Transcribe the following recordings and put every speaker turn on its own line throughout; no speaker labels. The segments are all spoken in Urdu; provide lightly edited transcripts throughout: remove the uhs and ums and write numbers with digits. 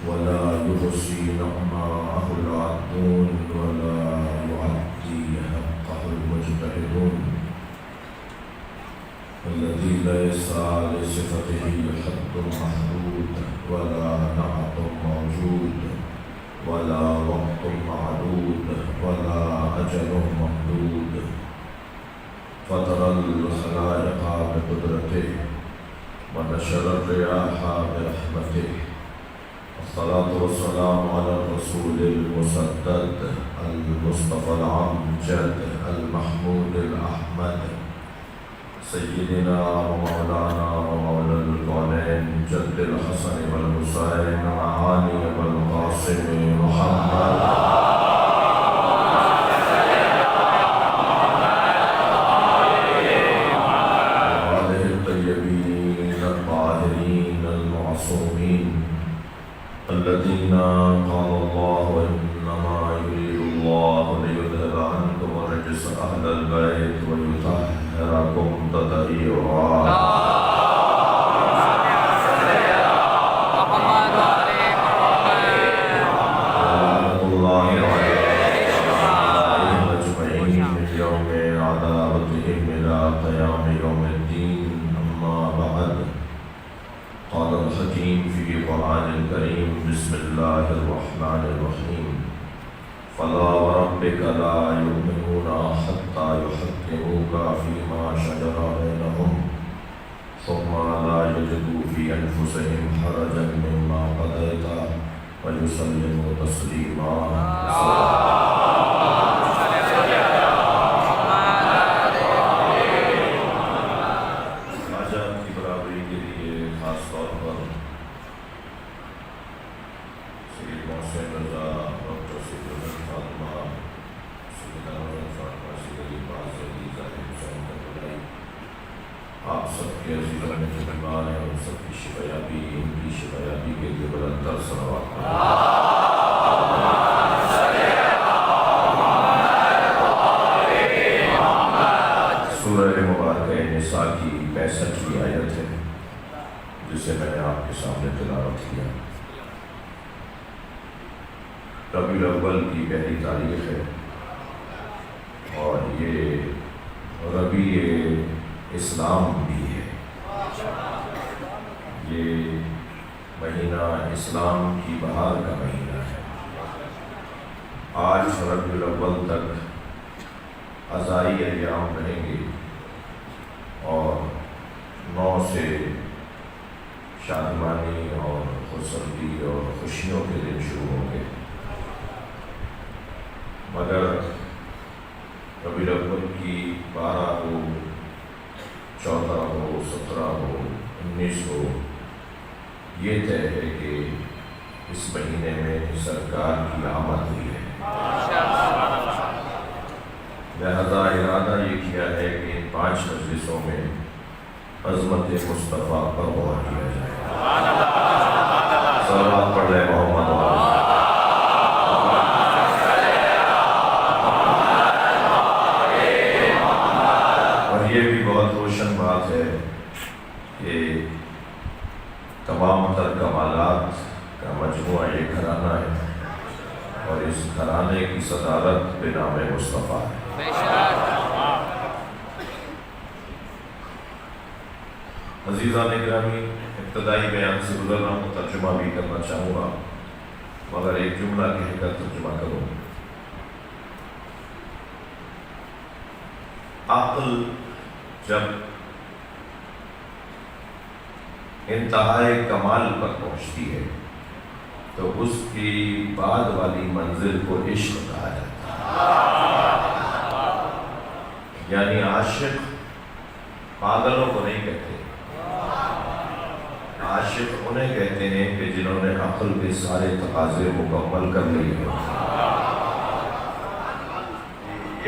ولا يحصي نعماءه العادون ولا يعدي حقه المجتهدون الذي ليس لصفته حد محدود ولا نعت موجود ولا وقت معدود ولا أجل ممدود فطر الخلائق بقدرته ونشر الرياح برحمته. الصلاة والسلام على الرسول المسدد المصطفى الأمجد المحمود الأحمد سيدنا ومولانا ومولى الكونين جد الحسن والحسين وعلي والقاسم محمد وآله الطيبين الطاهرين المعصومين الذين قال الله إنما يريد الله ليذهب عنكم الرجس أهل البيت ويطهركم تطهيرا. ورحمة الله عليهم أجمعين من يوم عذابتهم إلى قيام يوم الدين. أما بعد، قال الحكيم في القرآن الكريم: بسم الله الرحمن الرحيم. فلا وربك لا يؤمنون حتى يحكموك فيما شجر بينهم ثم لا يجدوا في أنفسهم حرجا مما قضيت ويسلموا تسليما. آپ سب کے عزیز و مہربان ہیں، اور سب کی شفایابی، ان کی شفایابی کے لیے بلند تر صلوات سورہ مبارکہ نساء کی 65ویں آیت ہے جسے میں نے آپ کے سامنے تلاوت کیا۔ ربیع الاول کی پہلی تاریخ ہے اور یہ ربیع اسلام بھی ہے۔ یہ مہینہ اسلام کی بہار کا مہینہ ہے۔ آج ربیع الاول تک عزائی ایام رہیں گے اور 9 سے شادمانی اور خرسندی اور خوشیوں کے دن شروع ہوں گے، مگر ربیع الاول کی 12 ہو، 14 ہو، 17 ہو، 19 ہو، یہ طے ہے کہ اس مہینے میں سرکار کی آمد ہوئی ہے۔ لہذا ارادہ یہ کیا ہے کہ ان 5 مجلسوں میں عظمت مصطفیٰ پر غور کیا جائے۔ صلوات پڑھ لیں محمد اور یہ بھی بہت روشن بات ہے کہ تمام تر کمالات کا مجموعہ یہ گھرانہ ہے اور اس گھرانے کی صدارت بنام مصطفیٰ ہے۔ عزیزان گرامی، ابتدائی بیان سے گزر رہا ہوں، ترجمہ بھی کرنا چاہوں گا، مگر ایک جملہ کہہ کر ترجمہ کروں۔ عقل جب انتہائی کمال پر پہنچتی ہے تو اس کی بعد والی منزل کو عشق کہا جاتا ہے۔ یعنی عاشق پاگلوں کو نہیں کہتے، عاشق انہیں کہتے ہیں کہ جنہوں نے عقل کے سارے تقاضے مکمل کر لیے ہیں۔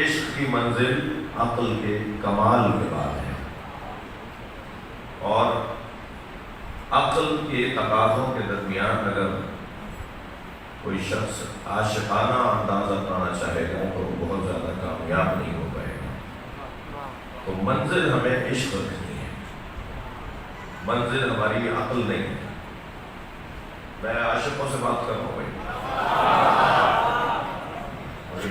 عشق کی منزل عقل کے کمال کے بعد ہے، اور عقل کے تقاضوں کے درمیان اگر کوئی شخص عاشقانہ انداز اپنانا چاہے گا تو وہ بہت زیادہ کامیاب نہیں ہو پائے گا۔ تو منزل ہمیں عشق رکھنی ہے، منزل ہماری عقل نہیں ہے۔ میں عاشقوں سے بات کر رہا ہوں بھائی. مجھے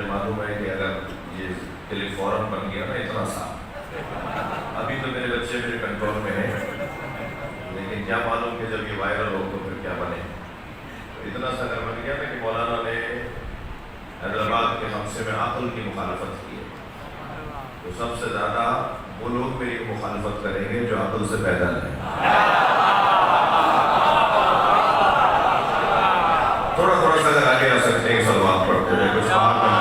معلوم ہے کہ اگر یہ کلپ فوراً بن گیا نا اتنا سا، ابھی تو میرے بچے میرے کنٹرول میں ہیں، لیکن کیا معلوم کہ جب یہ وائرل ہو تو پھر کیا بنے. اتنا سا اگر بن گیا نا کہ مولانا نے حیدرآباد کے حادثے میں عقل کی مخالفت کی ہے، تو سب سے زیادہ وہ لوگ میری مخالفت کریں گے جو عقل سے پیدا نہیں. تھوڑا سا اگر آگے آ سکتے ہیں صلوات پڑھتے ہوئے کچھ بات کرنا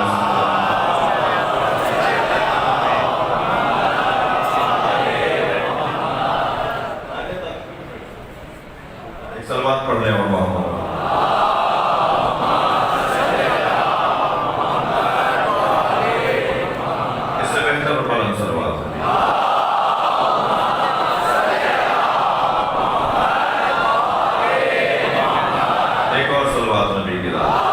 ایک صلوات پڑھ لیں. اور اس سے بہتر پڑھن صلوات ایک اور صلوات نبی کی رات.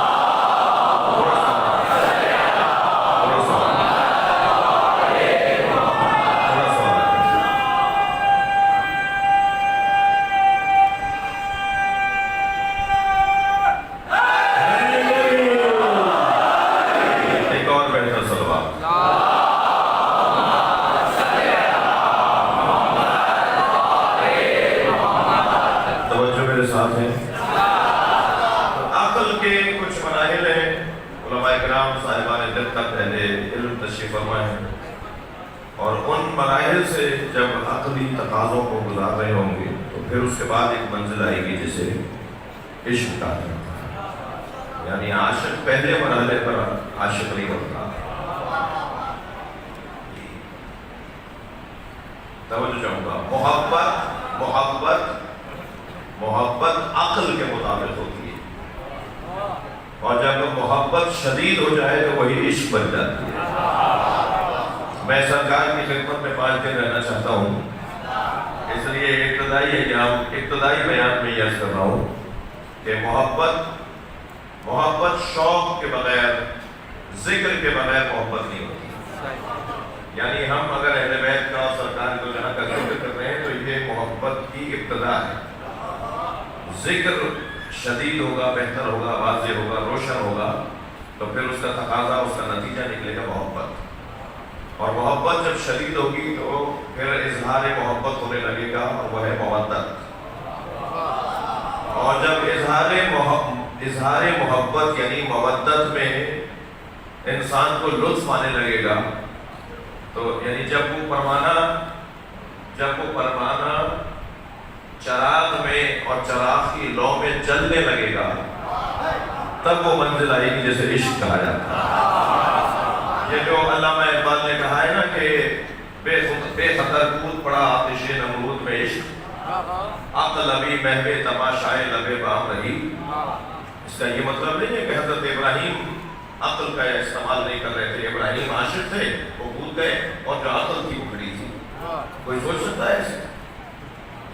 عقل کے کچھ مراحل ہیں، علماء کرام صاحبان دقت اہل علم تشریف فرما ہے، اور ان مراحل سے جب عقلی تقاضوں کو گزار رہے ہوں گے تو پھر اس کے بعد ایک منزل آئے گی جسے عشق کہا جاتا ہے. یعنی عاشق پہلے مرحلے پر عاشق نہیں ہوتا. توجہ چاہوں گا، محبت عقل کے مطابق ہوتی ہے، اور جب محبت شدید ہو جائے تو وہی عشق بن جاتی ہے. میں سرکار کی خدمت میں 5 دن رہنا چاہتا ہوں، اس لیے ابتدائی بیان میں یہ کر رہا ہوں کہ محبت شوق کے بغیر، ذکر کے بغیر محبت نہیں ہوتی. یعنی ہم اگر اہل بیت کا سرکار کو جہاں کا ذکر کر رہے ہیں تو یہ محبت کی ابتدا ہے. ذکر شدید ہوگا، بہتر ہوگا، واضح ہوگا، روشن ہوگا، تو پھر اس کا تقاضا، اس کا نتیجہ نکلے گا محبت. اور محبت جب شدید ہوگی تو پھر اظہار محبت ہونے لگے گا، اور وہ ہے مودت. اور جب اظہار محبت یعنی مودت میں انسان کو لطف آنے لگے گا، تو یعنی جب وہ پروانہ چراغ میں اور چراغ کی لو میں جلنے لگے گا، تب وہ منزل آئے گی جیسے عشق کہا جاتا ہے. یہ جو علامہ اقبال نے کہا ہے نا کہ بے خطر کود پڑا آتش نمرود میں عشق، عقل ابھی محو تماشائے لبے بام رہی. اس کا یہ مطلب نہیں ہے کہ حضرت ابراہیم عقل کا استعمال نہیں کر رہے تھے. ابراہیم عاشق تھے، وہ کود گئے، اور جو عقل تھی وہ کھڑی تھی. کوئی سوچ سکتا ہے ایسے؟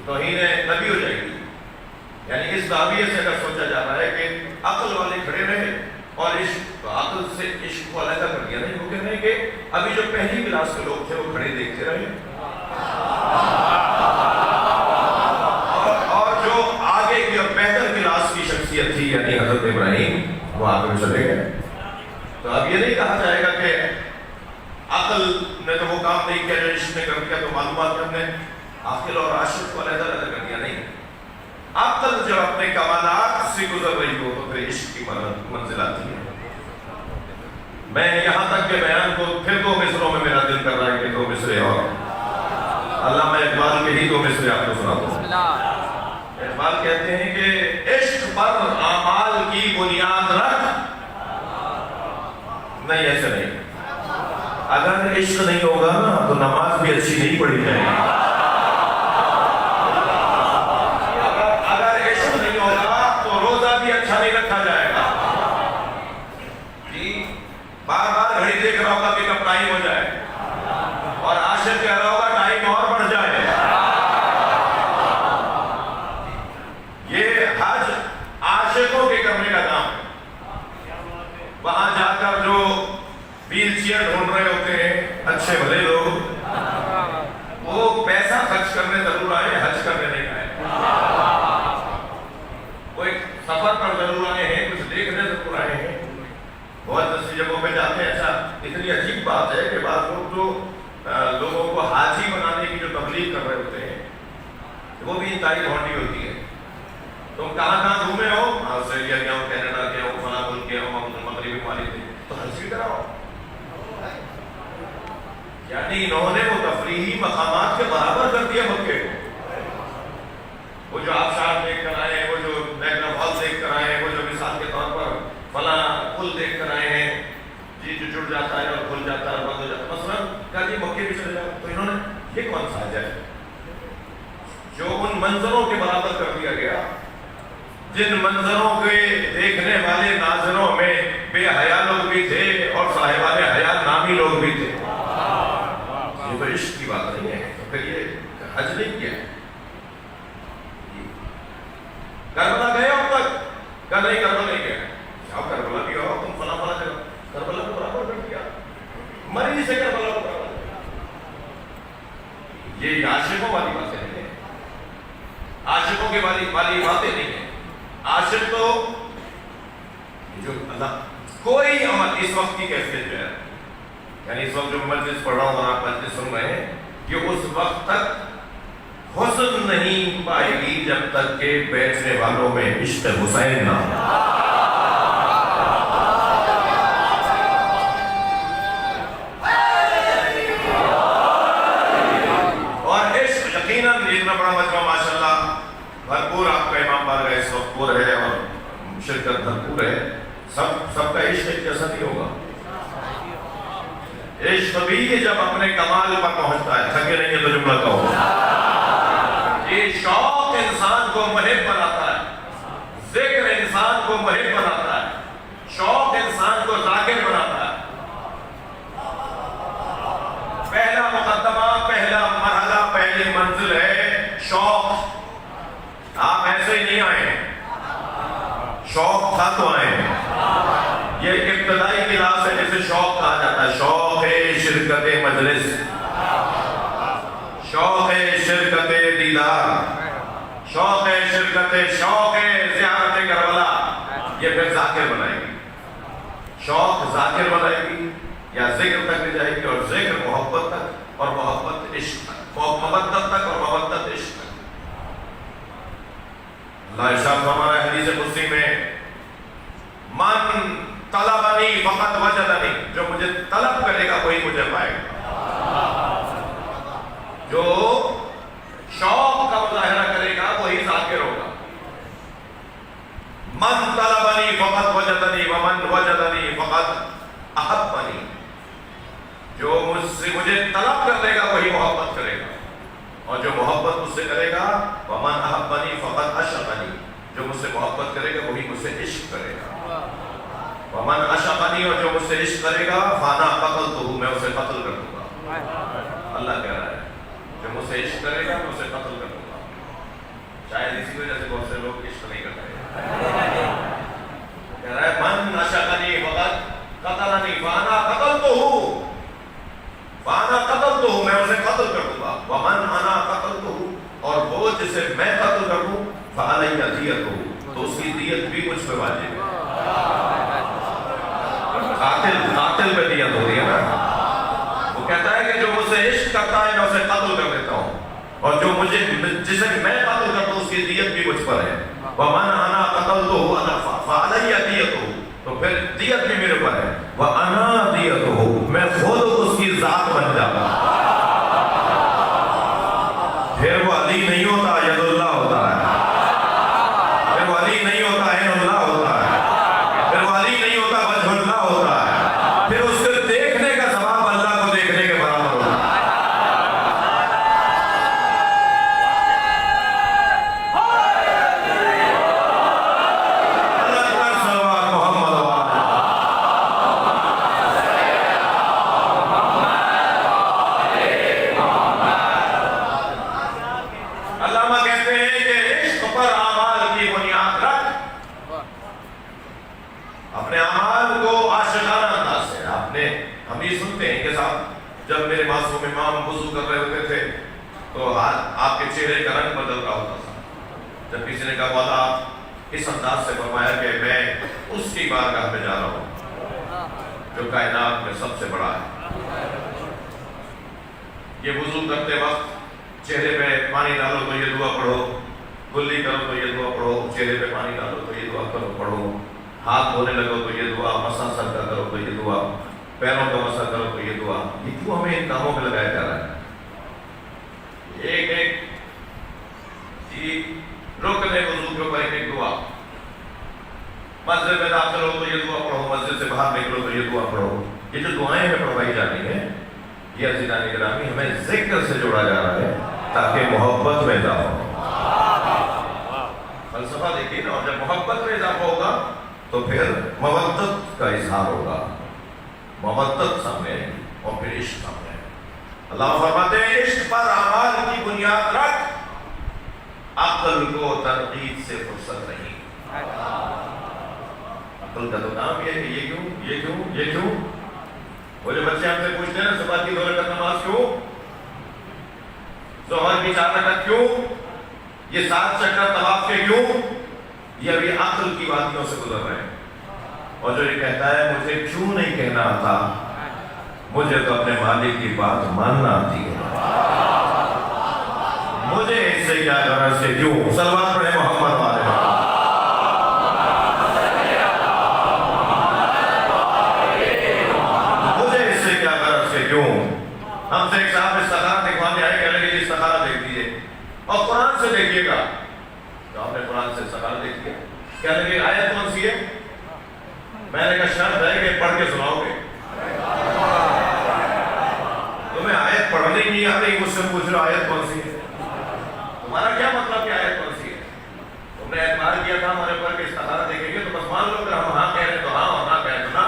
توہین نبی ہو جائے گی. یعنی اس دعویے سے اگر سوچا جا رہا ہے کہ عقل والے کھڑے رہے اور عشق، تو عقل سے عشق کو علیحدہ کر دیا. نہیں، وہ کہہ رہے ہیں کہ ابھی جو پہلی کلاس کے لوگ تھے وہ کھڑے دیکھتے رہے، اور جو آگے کی اور بہتر کلاس کی شخصیت تھی یعنی حضرت ابراہیم، وہ آگے چلے گئے. تو اب یہ نہیں کہا جائے گا کہ عقل نے تو وہ کام نہیں کیا جو عشق نے کر دیا، تو معلومات ہم نے عاقل اور عاشق کو علیحدہ کر دیا. نہیں، عقل جب اپنے کمالات سے گزر رہی ہو تو پھر عشق کی منزل آتی ہے. میں یہاں تک کے بیان کو پھر 2 مصروں میں میرا دل کر رہا ہے کہ 2 مصرے اور علامہ اقبال کے ہی 2 مصرے آپ کو سنا دوں. اقبال کہتے ہیں کہ عشق پر اعمال کی بنیاد رکھ. نہیں، ایسے نہیں. اگر عشق نہیں ہوگا نا تو نماز بھی اچھی نہیں پڑھی جائے گی. اگر عشق نہیں ہوگا تو روزہ بھی اچھا نہیں رکھا جائے گا. جی، بار بار گھڑی دیکھ رہا ہوگا کہ کب ٹائم ہو جائے، اور عاشق کہہ رہا ہوگا ٹائم اور بڑھ جائے. یہ حج عاشقوں کے کرنے کا کام ہے. وہاں جا کر جو ویل چیئر ڈھونڈ رہے ہوتے ہیں اچھے بھلے لوگ، وہ پیر سفر پر ضرور آئے ہیں، کچھ دیکھنے ضرور آئے ہیں، بہت سی جگہوں پہ جاتے ہیں. اچھا اتنی عجیب بات ہے کہ بعض لوگ جو لوگوں کو حاجی بنانے کی جو تبلیغ کر رہے ہوتے ہیں وہ بھی انتہائی گھونڈی ہوتی ہے. تم کہاں گھومے ہو؟ آسٹریلیا گیا ہوں، کینیڈا گیا ہوں، فلاں ملک گیا ہوں، مغربی ممالک تھے، تو حج کراؤ. یعنی انہوں نے وہ تفریحی مقامات کے برابر کر دیا مکے کو. وہ جو آبشار دیکھ کر آئے ہیں، وہ جو نیگرا فال دیکھ کر آئے ہیں، وہ جو مثال کے طور پر فلاں پل دیکھ کر آئے ہیں جی، جو جڑ جاتا ہے اور کھل جاتا ہے اور بند ہو جاتا ہے، مثلاً کہا جی مکے بھی چلے جاؤ. تو انہوں نے یہ کون سا ہے جو ان منظروں کے برابر کر دیا گیا جن منظروں کے دیکھنے والے ناظروں میں بے حیا لوگ بھی تھے اور صاحبان حیا نامی لوگ بھی تھے. یہ تو عشق کی بات نہیں ہے. تو پھر یہ حج نہیں کیا ہے. کربلا گئے اب تک؟ کہا نہیں کربلا نہیں گیا. آپ کربلا بھی ہو، تم فلاں فلاں جگہ کربلا کو برابر کر دیا، مری سے کربلا کو برابر. یہ عاشقوں والی باتیں نہیں ہیں، عاشقوں کے والی باتیں نہیں ہیں. عاشق تو جو اللہ کوئی عمل اس وقت کی کیفیت جو ہے، یعنی اس وقت جو مجلس پڑھ رہا ہوں اور آپ مجلس سن رہے ہیں، یہ اس وقت تک حسن نہیں پائے گی جب تک کہ بیٹھنے والوں میں عشق حسین نہ ہو. اور عشق یقیناً اتنا بڑا مجمع ماشاءاللہ بھرپور، آپ کا امام بارگاہ اس وقت پور ہے اور شرکت بھرپور ہے. سب کا عشق ایک جیسا نہیں ہوگا. عشق بھی جب اپنے کمال پر پہنچتا ہے، تھکے نہیں ہے تو جملہ کہو. یہ شوق انسان کو محب بناتا ہے، ذکر انسان کو محب بناتا ہے، شوق انسان کو ذاکر بناتا ہے. پہلا مقدمہ، پہلا مرحلہ، پہلی منزل ہے شوق. آپ ایسے ہی نہیں آئے ہیں، شوق تھا تو آئے ہیں. یہ ابتدائی کلاس ہے جسے شوق کہا جاتا ہے. شوق ہے شرکت مجلس، شوق ہے شرکت دیدار، شوق ہے شوق ہے زیارت کربلا. یہ پھر ذاکر بنائے گی. شوق ذاکر بنائے گی یا ذکر تک لے جائے گی، اور ذکر محبت تک اور محبت عشق تک، مودت تک اور مودت عشق تک. اللہ ارشاد فرما رہا ہے حدیث قدسی میں، من طلبنی فقط وجدنی، جو مجھے طلب کرے گا وہی مجھے پائے گا. جو شوق کا مظاہرہ کرے گا وہی ذاکر ہوگا. من طلبنی فقط وجدنی ومن وجدنی فقط احبنی. جو مجھے طلب کر لے گا وہی محبت کرے گا، اور جو محبت مجھ سے کرے گا ومن احبنی فقط عشقنی، جو مجھ سے محبت کرے گا وہی مجھ سے عشق کرے گا. ومن عشقنی، اور جو مجھ سے عشق کرے گا فانا قتلتہ، میں اسے قتل کر دوں گا. اللہ کہہ رہا ہے جو مجھ سے عشق کرے گا میں اسے قتل کر دوں گا. شاید اسی وجہ سے بہت سے لوگ عشق نہیں کرتے. کہہ رہا ہے من عشقنی فقط قتلنی فانا قتلتہ، فانا قتلتہ، میں اسے قتل کر دوں گا. ومن انا قتلتہ، اور وہ جسے میں قتل کر دوں فعلی دیتہ، تو اس کی دیت بھی مجھ پہ واجب ہے. قاتل پہ دیت ہوتی ہے نا. وہ کہتا ہے کہ جو مجھ سے عشق کرتا ہے میں اسے قتل کر دیتا ہوں، اور جو جسے میں قتل کرتا ہوں اس کی دیت بھی مجھ پر ہے. ومن انا قتلتہ فعلی دیتہ، تو پھر دیت بھی میرے پر ہے. وانا دیتہ، میں خود اس کی ذات بن جاتا. پھر وہ علی نہیں ہوتا، ید اللہ ہوتا ہے. پھر وہ علی نہیں ہوتا، عین اللہ ہوتا ہے. پھر وہ علی نہیں ہوتا، وجہ اللہ ہوتا ہے. پھر اس کے دیکھنے کا ثواب اللہ کو دیکھنے کے برابر ہوتا ہے. جب میرے معصوم امام وضو کر رہے ہوتے تھے تو آپ کے چہرے کا رنگ بدل رہا ہوتا تھا. جب کسی نے کہا مولا آپ اس انداز سے فرمایا کہ میں اس کی بارگاہ میں جا رہا ہوں جو کائنات میں سب سے بڑا ہے۔ یہ وضو کرتے وقت چہرے پہ پانی ڈالو تو یہ دعا پڑھو، کلی کرو تو یہ دعا پڑھو، چہرے پہ پانی ڈالو تو یہ دعا پڑھو، ہاتھ دھونے لگو تو یہ دعا، مسح سر کا کرو تو یہ دعا، پیروں کا مسح کرو تو یہ دعا۔ یہ کیوں ہمیں ان کاموں میں لگایا جا رہا ہے؟ ایک ایک رکن وضو کے اوپر ایک ایک دعا۔ مسجد میں داخل ہو تو یہ دعا پڑھو، مسجد سے باہر نکلو تو یہ دعا پڑھو۔ یہ جو دعائیں ہمیں پڑھوائی جاتی ہیں یہ عزیزان گرامی ہمیں ذکر سے جوڑا جا رہا ہے تاکہ محبت میں اضافہ ہو۔ فلسفہ دیکھیے نا، اور جب محبت میں اضافہ ہوگا تو پھر مودت کا اظہار ہوگا، مودت سامنے آئے گی اور پھر عشق سامنے آئے گا۔ اللہ فرماتے ہیں عشق پر اعمال کی بنیاد رکھ، عقل کو تنقید سے فرصت نہیں۔ عقل کا تو کام یہ ہے کہ یہ کیوں، یہ کیوں، یہ کیوں۔ وہ جو بچے ہم سے پوچھتے ہیں نا صبح کی 2 رکعت نماز کیوں، ظہر کی 4 رکعت کیوں، یہ 7 چکر طواف کے کیوں، یہ ابھی عقل کی وادیوں سے گزر رہے ہیں۔ اور جو یہ کہتا ہے مجھے کیوں نہیں کہنا آتا، مجھے تو اپنے مالک کی بات ماننا آتی ہے، مجھے اس سے کیا غرض سے کیوں۔ صلوات پڑھے محمد والے۔ مجھے اس سے کیا غرض سے کیوں۔ ہم سے ایک صاحب استخارہ دکھوانے آئے، کہنے لگے استخارہ دیکھ دیجیے اور قرآن سے دیکھیے گا۔ تو ہم نے قرآن سے استخارہ دیکھ لیا، کہنے لگے آیت کون سی ہے؟ میں نے کہا شرط ہے کہ پڑھ کے سناؤ گے۔ تمہیں آیت پڑھنے نہیں آتی، مجھ سے پوچھ رہے آیت کون سی ہے؟ تمہارا کیا مطلب کہ آیت کون سی ہے؟ تم نے اعتماد کیا تھا ہمارے اوپر کہ استخارہ دیکھیں گے تو بس مان لو کہ ہم ہاں کہہ رہے تو ہاں اور نہ کہہ رہے تو نہ۔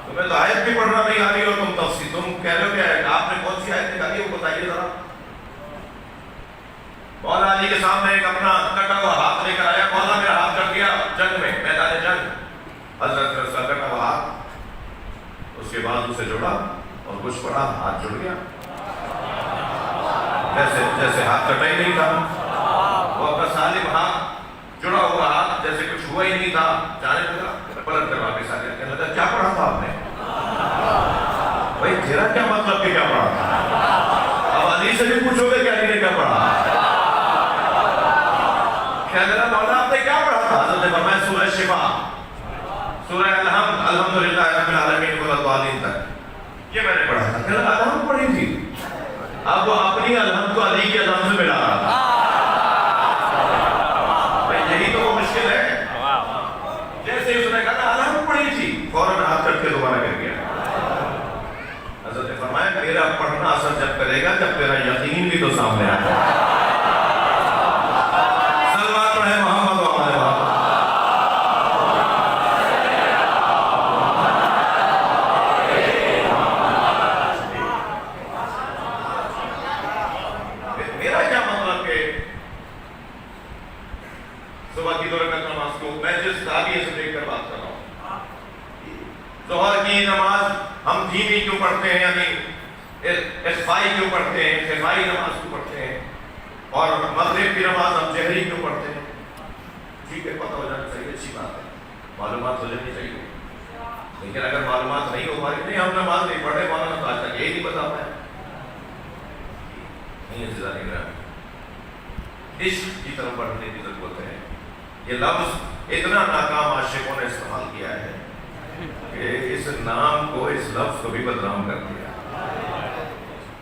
تمہیں تو آیت بھی پڑھنا نہیں آ رہی اور تم تفسیر، تم کہہ رہے ہو کہ آپ نے کون سی آیت نکالی وہ بتائیے ذرا۔ مولا علی کے سامنے ایک اپنا کٹا ہوا ہاتھ لے کر آیا، مولا میرا ہاتھ کٹ گیا جنگ میں، میدان جنگ۔ حضرت نے اس کا کٹا ہوا ہاتھ اس کے بعد اسے جوڑا اور کچھ پڑا، ہاتھ جڑ گیا، جیسے ہاتھ کٹا ہی نہیں تھا۔ وہ اپنا سالم ہاتھ، جڑا ہوا ہاتھ، جیسے کچھ ہوا ہی نہیں تھا، جانے لگا، پلٹ کر واپس آ گیا، کہنے لگا کیا پڑھا تھا آپ نے؟ بھائی تیرا کیا مطلب کہ کیا پڑھا تھا؟ اب علی سے بھی پوچھو گے کہ علی نے کیا پڑھا؟ کہنے لگا مولا آپ نے کیا پڑھا تھا؟ حضرت نے فرمایا سورہ شفا، سورہ الحمد، الحمدللہ رب العالمین ولا الضالین تک یہ میں نے پڑھا تھا۔ کہنے لگا الحمد پڑھی تھی؟ اب وہ اپنی الحمد کو علی کے الحمد سے ملا رہا تھا۔ بھائی یہی تو وہ مشکل ہے۔ جیسے اس نے کہا الحمد پڑھی تھی، فوراً ہاتھ کٹ کے دوبارہ گر گیا۔ حضرت نے فرمایا میرا پڑھنا اثر جب کرے گا جب تیرا یقین بھی تو سامنے آئے گا۔ صلوات پڑھے محمد وعلى محمد۔ میرا کیا مطلب کہ صبح کی 2 رکعت نماز کو میں جس زاویے سے دیکھ کر بات کر رہا ہوں، ظہر کی نماز ہم دھیمی کیوں پڑھتے ہیں، یعنی اخفائی کیوں پڑھتے ہیں، خفائی نماز کیوں پڑھتے ہیں، اور مغرب کی نماز ہم جہری کیوں پڑھتے ہیں؟ ٹھیک ہے، پتہ ہو جانا چاہیے، اچھی بات ہے، معلومات ہو جانی چاہیے، لیکن اگر معلومات نہیں ہو پاری، نہیں ہم نماز نہیں پڑھے، مولانا تو آج تک یہی نہیں بتا پایا، نہیں ہے زیادہ نگرانی۔ عشق کی طرف بڑھنے کی ضرورت ہے۔ یہ لفظ اتنا ناکام عاشقوں نے استعمال کیا ہے کہ اس نام کو، اس لفظ کو بھی بدنام کر دیا،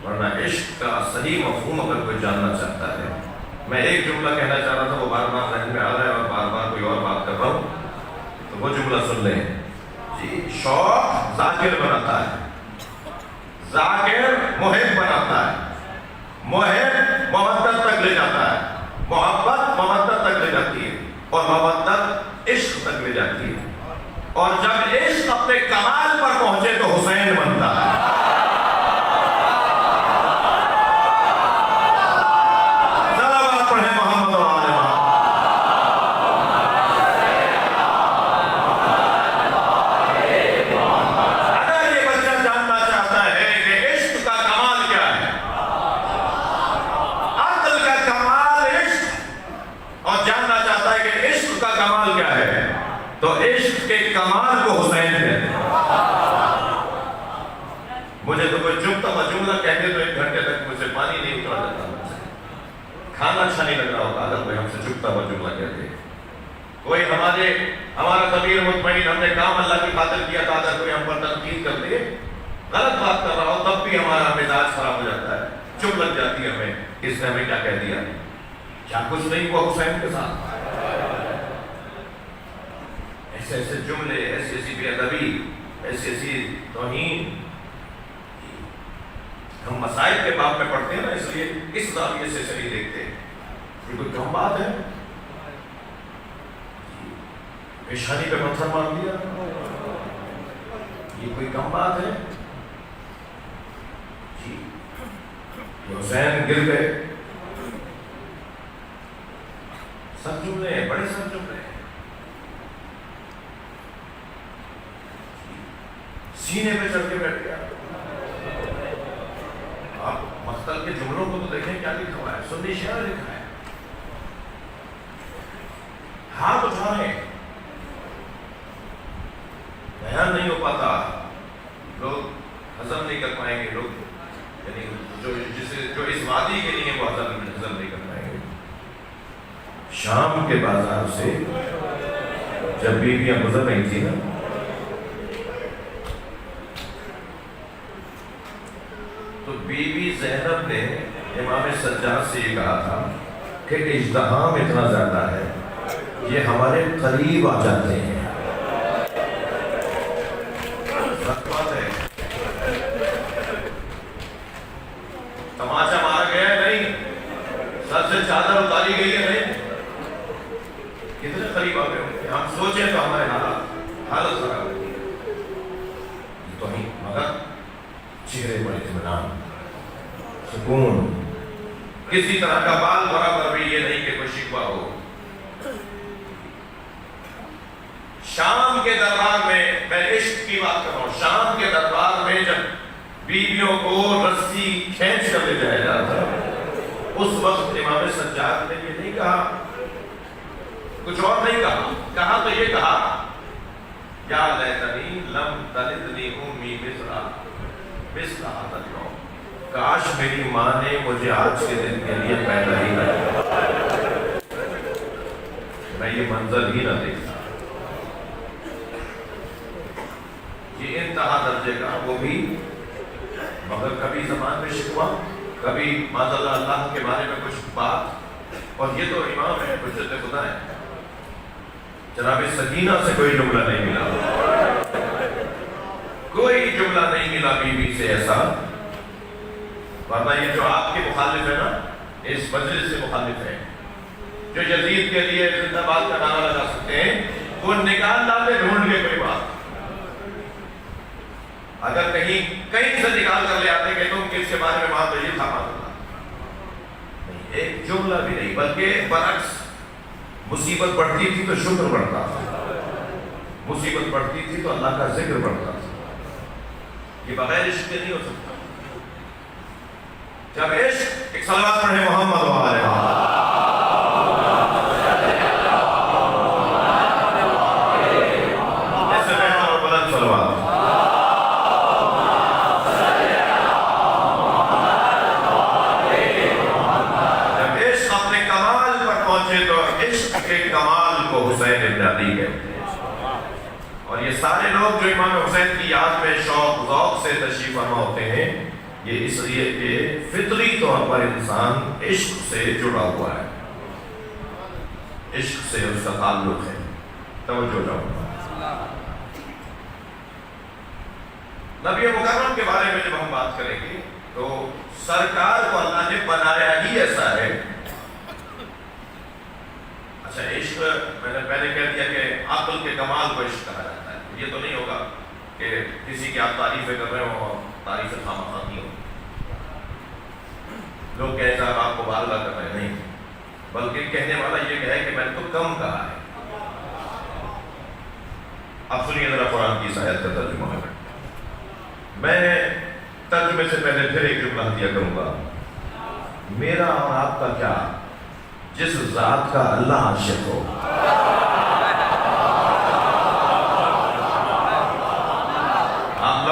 ورنہ عشق کا صحیح مفہوم اگر کوئی جاننا چاہتا ہے، میں ایک جملہ کہنا چاہ رہا تھا، وہ بار بار ذہن میں آ رہا ہے اور بار بار کوئی اور بات کر رہا ہوں، تو وہ جملہ سن لیں جی۔ شوق ذاکر بناتا ہے، ذاکر محب بناتا ہے، محب مودت تک لے جاتا ہے، محبت مودت تک لے جاتی ہے، اور مودت عشق تک لے جاتی ہے، اور جب عشق اپنے کمال پر پہنچے تو حسین بنتا ہے۔ صلوات پڑھیں محمد وعلى محمد۔ اگر یہ بچہ جاننا چاہتا ہے کہ عشق کا کمال کیا ہے، عقل کا کمال عشق، اور جاننا چاہتا ہے کہ عشق کا کمال کیا ہے؟ تو عشق کے کمال کو حسین کہتے ہیں۔ مجھے تو کوئی چپتا ہوا جملہ کہہ کے تو 1 گھنٹے تک مجھے پانی نہیں اتر جاتا، کھانا اچھا نہیں لگ رہا ہوتا اگر کوئی ہم سے چپتا ہوا جملہ کہتے۔ کوئی ہمارا ضمیر مطمئن، ہم نے کام اللہ کی خاطر کیا تھا، اگر کوئی ہم پر تنقید کر دے، غلط بات کر رہا ہو، تب بھی ہمارا مزاج خراب ہو جاتا ہے، چپ لگ جاتی ہے ہمیں، اس نے ہمیں کیا کہہ دیا، کیا کچھ نہیں ہوا حسین کے ساتھ۔ ایسے ایسے جملے، ایسی ایسی بے ادبی، ایسی ایسی توہین ہم مسائل کے باب میں پڑھتے ہیں نا، اس لیے اس زاویے سے نہیں دیکھتے۔ یہ کوئی کم بات ہے؟ پیشانی پہ پتھر مار دیا، یہ کوئی کم بات ہے؟ جی حسین گر گئے، سب جملے ہیں، بڑے سب جملے ہیں، سینے پہ چڑھ کے بیٹھ گیا۔ آپ مقتل کے جملوں کو تو دیکھیں کیا لکھا ہوا ہے، سنی شعر لکھا ہے، ہاتھ اٹھا رہے ہیں، بیان نہیں ہو پاتا، لوگ ہضم نہیں کر پائیں گے، لوگ یعنی جو اس وادی کے لیے وہ ہضم نہیں کر پائیں گے۔ شام کے بازار سے جب بیویاں گزر رہی تھی نا، تو بی بی زینب نے امام سجاد سے یہ کہا تھا کہ اجتہام اتنا زیادہ ہے، یہ ہمارے قریب آ جاتے ہیں۔ تماشا مارا گیا ہے نہیں، سر سے چادر اتاری گئی ہے نہیں، کتنے قریب آ گئے ہوں گے، ہم سوچیں تو ہمارے حالت خراب ہوگی۔ تو نہیں، مگر چہرے پر اطمینان، سکون، کسی طرح کا بال برابر بھی یہ نہیں کہ کوئی شکوہ ہو۔ شام کے دربار میں عشق کی بات کر رہا ہوں، شام کے دربار میں جب بیویوں کو رسی کھینچ کر لے جایا جاتا، اس وقت امام سجاد نے یہ نہیں کہا، کچھ اور نہیں کہا تو یہ کہا، یا لیتنی لم تلدنی امی مثل ھذا اليوم، کاش میری ماں نے مجھے آج کے دن کے لیے پیدا ہی نہ کیا، میں یہ منظر ہی نہ دیکھتا۔ یہ انتہا درجے کا، وہ بھی مگر کبھی زبان میں شکوہ، کبھی معاذ اللہ اللہ کے بارے میں کچھ بات، اور یہ تو امام ہے، حجت خدا ہے۔ جناب سکینہ سے کوئی جملہ نہیں ملا، کوئی جملہ نہیں ملا بی بی سے ایسا، ورنہ یہ جو آپ کے مخالف ہے نا، اس مجلس سے مخالف ہے، جو یزید کے لیے زندہ باد کا نعرہ لگا سکتے ہیں، وہ نکال لاتے ڈھونڈ کے کوئی بات، اگر کہیں سے نکال کر لے آتے کہ تم کس کے بارے میں بات، تو یہ تھا نہیں، ایک جملہ بھی نہیں، بلکہ برعکس، مصیبت بڑھتی تھی تو شکر بڑھتا تھا، مصیبت بڑھتی تھی تو اللہ کا ذکر بڑھتا تھا۔ یہ بغیر عشق کے نہیں ہو سکتا۔ جب عشق، ایک صلوات پڑھیں محمد و آلہ محمد، ایسے بہتر اور بلند صلوات۔ جب عشق اپنے کمال پر پہنچے تو عشق کے کمال کو حسین ابن علی کہتے ہیں۔ اور یہ سارے لوگ جو امام حسین کی یاد میں شوق ذوق سے تشریف فرما ہوتے ہیں، یہ اس لیے کہ فطری طور پر انسان عشق سے جڑا ہوا ہے، عشق سے اس کا تعلق ہے۔ توجہ جاؤ، نبی مکرم کے بارے میں جب ہم بات کریں گے تو سرکار کو اللہ نے بنایا ہی ایسا ہے۔ اچھا، عشق میں نے پہلے کہہ دیا کہ عقل کے کمال کو عشق کہا جاتا ہے، یہ تو نہیں ہوگا کہ کسی کی آپ تعریفیں کر رہے ہو اور تعریفیں خامخواہ نہیں ہو، لوگ کہتے ہیں آپ کو مبالغہ کر رہے ہیں، نہیں، بلکہ کہنے والا یہ کہے کہ میں نے تو کم کہا ہے۔ اب سنیے ذرا قرآن کی اس آیت کا ترجمہ ہے۔ میں ترجمے سے پہلے پھر ایک جملہ دیا کروں گا، میرا اور آپ کا کیا، جس ذات کا اللہ عاشق ہو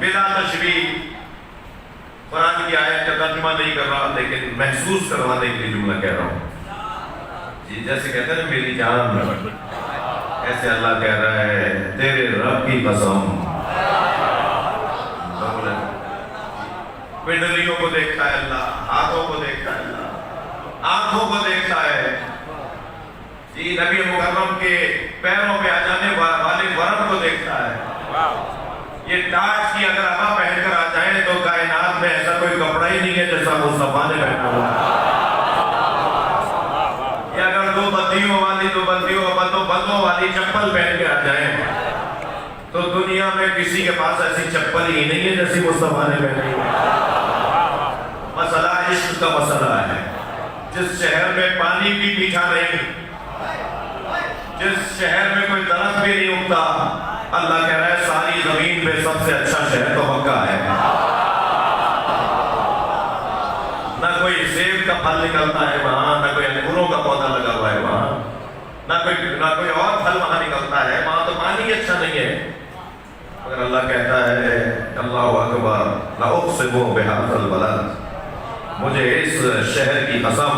بلا تشریح قرآن کی آیت کا ترجمہ نہیں کر رہا، لیکن محسوس کروانے کے لیے جملہ کہہ رہا ہوں. جی جیسے کہتے ہیں میری جان، ایسے اللہ کہہ رہا ہے تیرے رب کی قسم. پنڈلیوں کو دیکھتا ہے اللہ، ہاتھوں کو دیکھتا ہے اللہ، آنکھوں کو دیکھتا ہے. جی نبی مکرم کے پیروں پہ آ جانے والے ورم کو دیکھتا ہے. یہ تاج کی اگر ہوا پہن کر آ جائیں تو کائنات میں ایسا کوئی کپڑا ہی نہیں ہے جیسا مصطفیٰ نے پہنا ہوا ہے. یہ اگر دو بندوں والی چپل پہن کے آ جائیں تو دنیا میں کسی کے پاس ایسی چپل ہی نہیں ہے جیسی مصطفیٰ نے پہنی ہے. مسئلہ عشق کا مسئلہ ہے. جس شہر میں پانی بھی میٹھا نہیں، جس شہر میں کوئی درخت بھی نہیں اگتا، اللہ کہہ رہا ہے ساری زمین میں سب سے اچھا شہر تو مکہ ہے. نہ کوئی سیب کا پھل نکلتا ہے وہاں، نہ کوئی انگوروں کا پودا لگا ہوا ہے وہاں، نہ کوئی اور پھل وہاں نکلتا ہے. وہاں تو پانی اچھا نہیں ہے. مگر اللہ کہتا ہے اللہ اکبر لاقسم بہذا البلد، مجھے اس شہر کی قسم،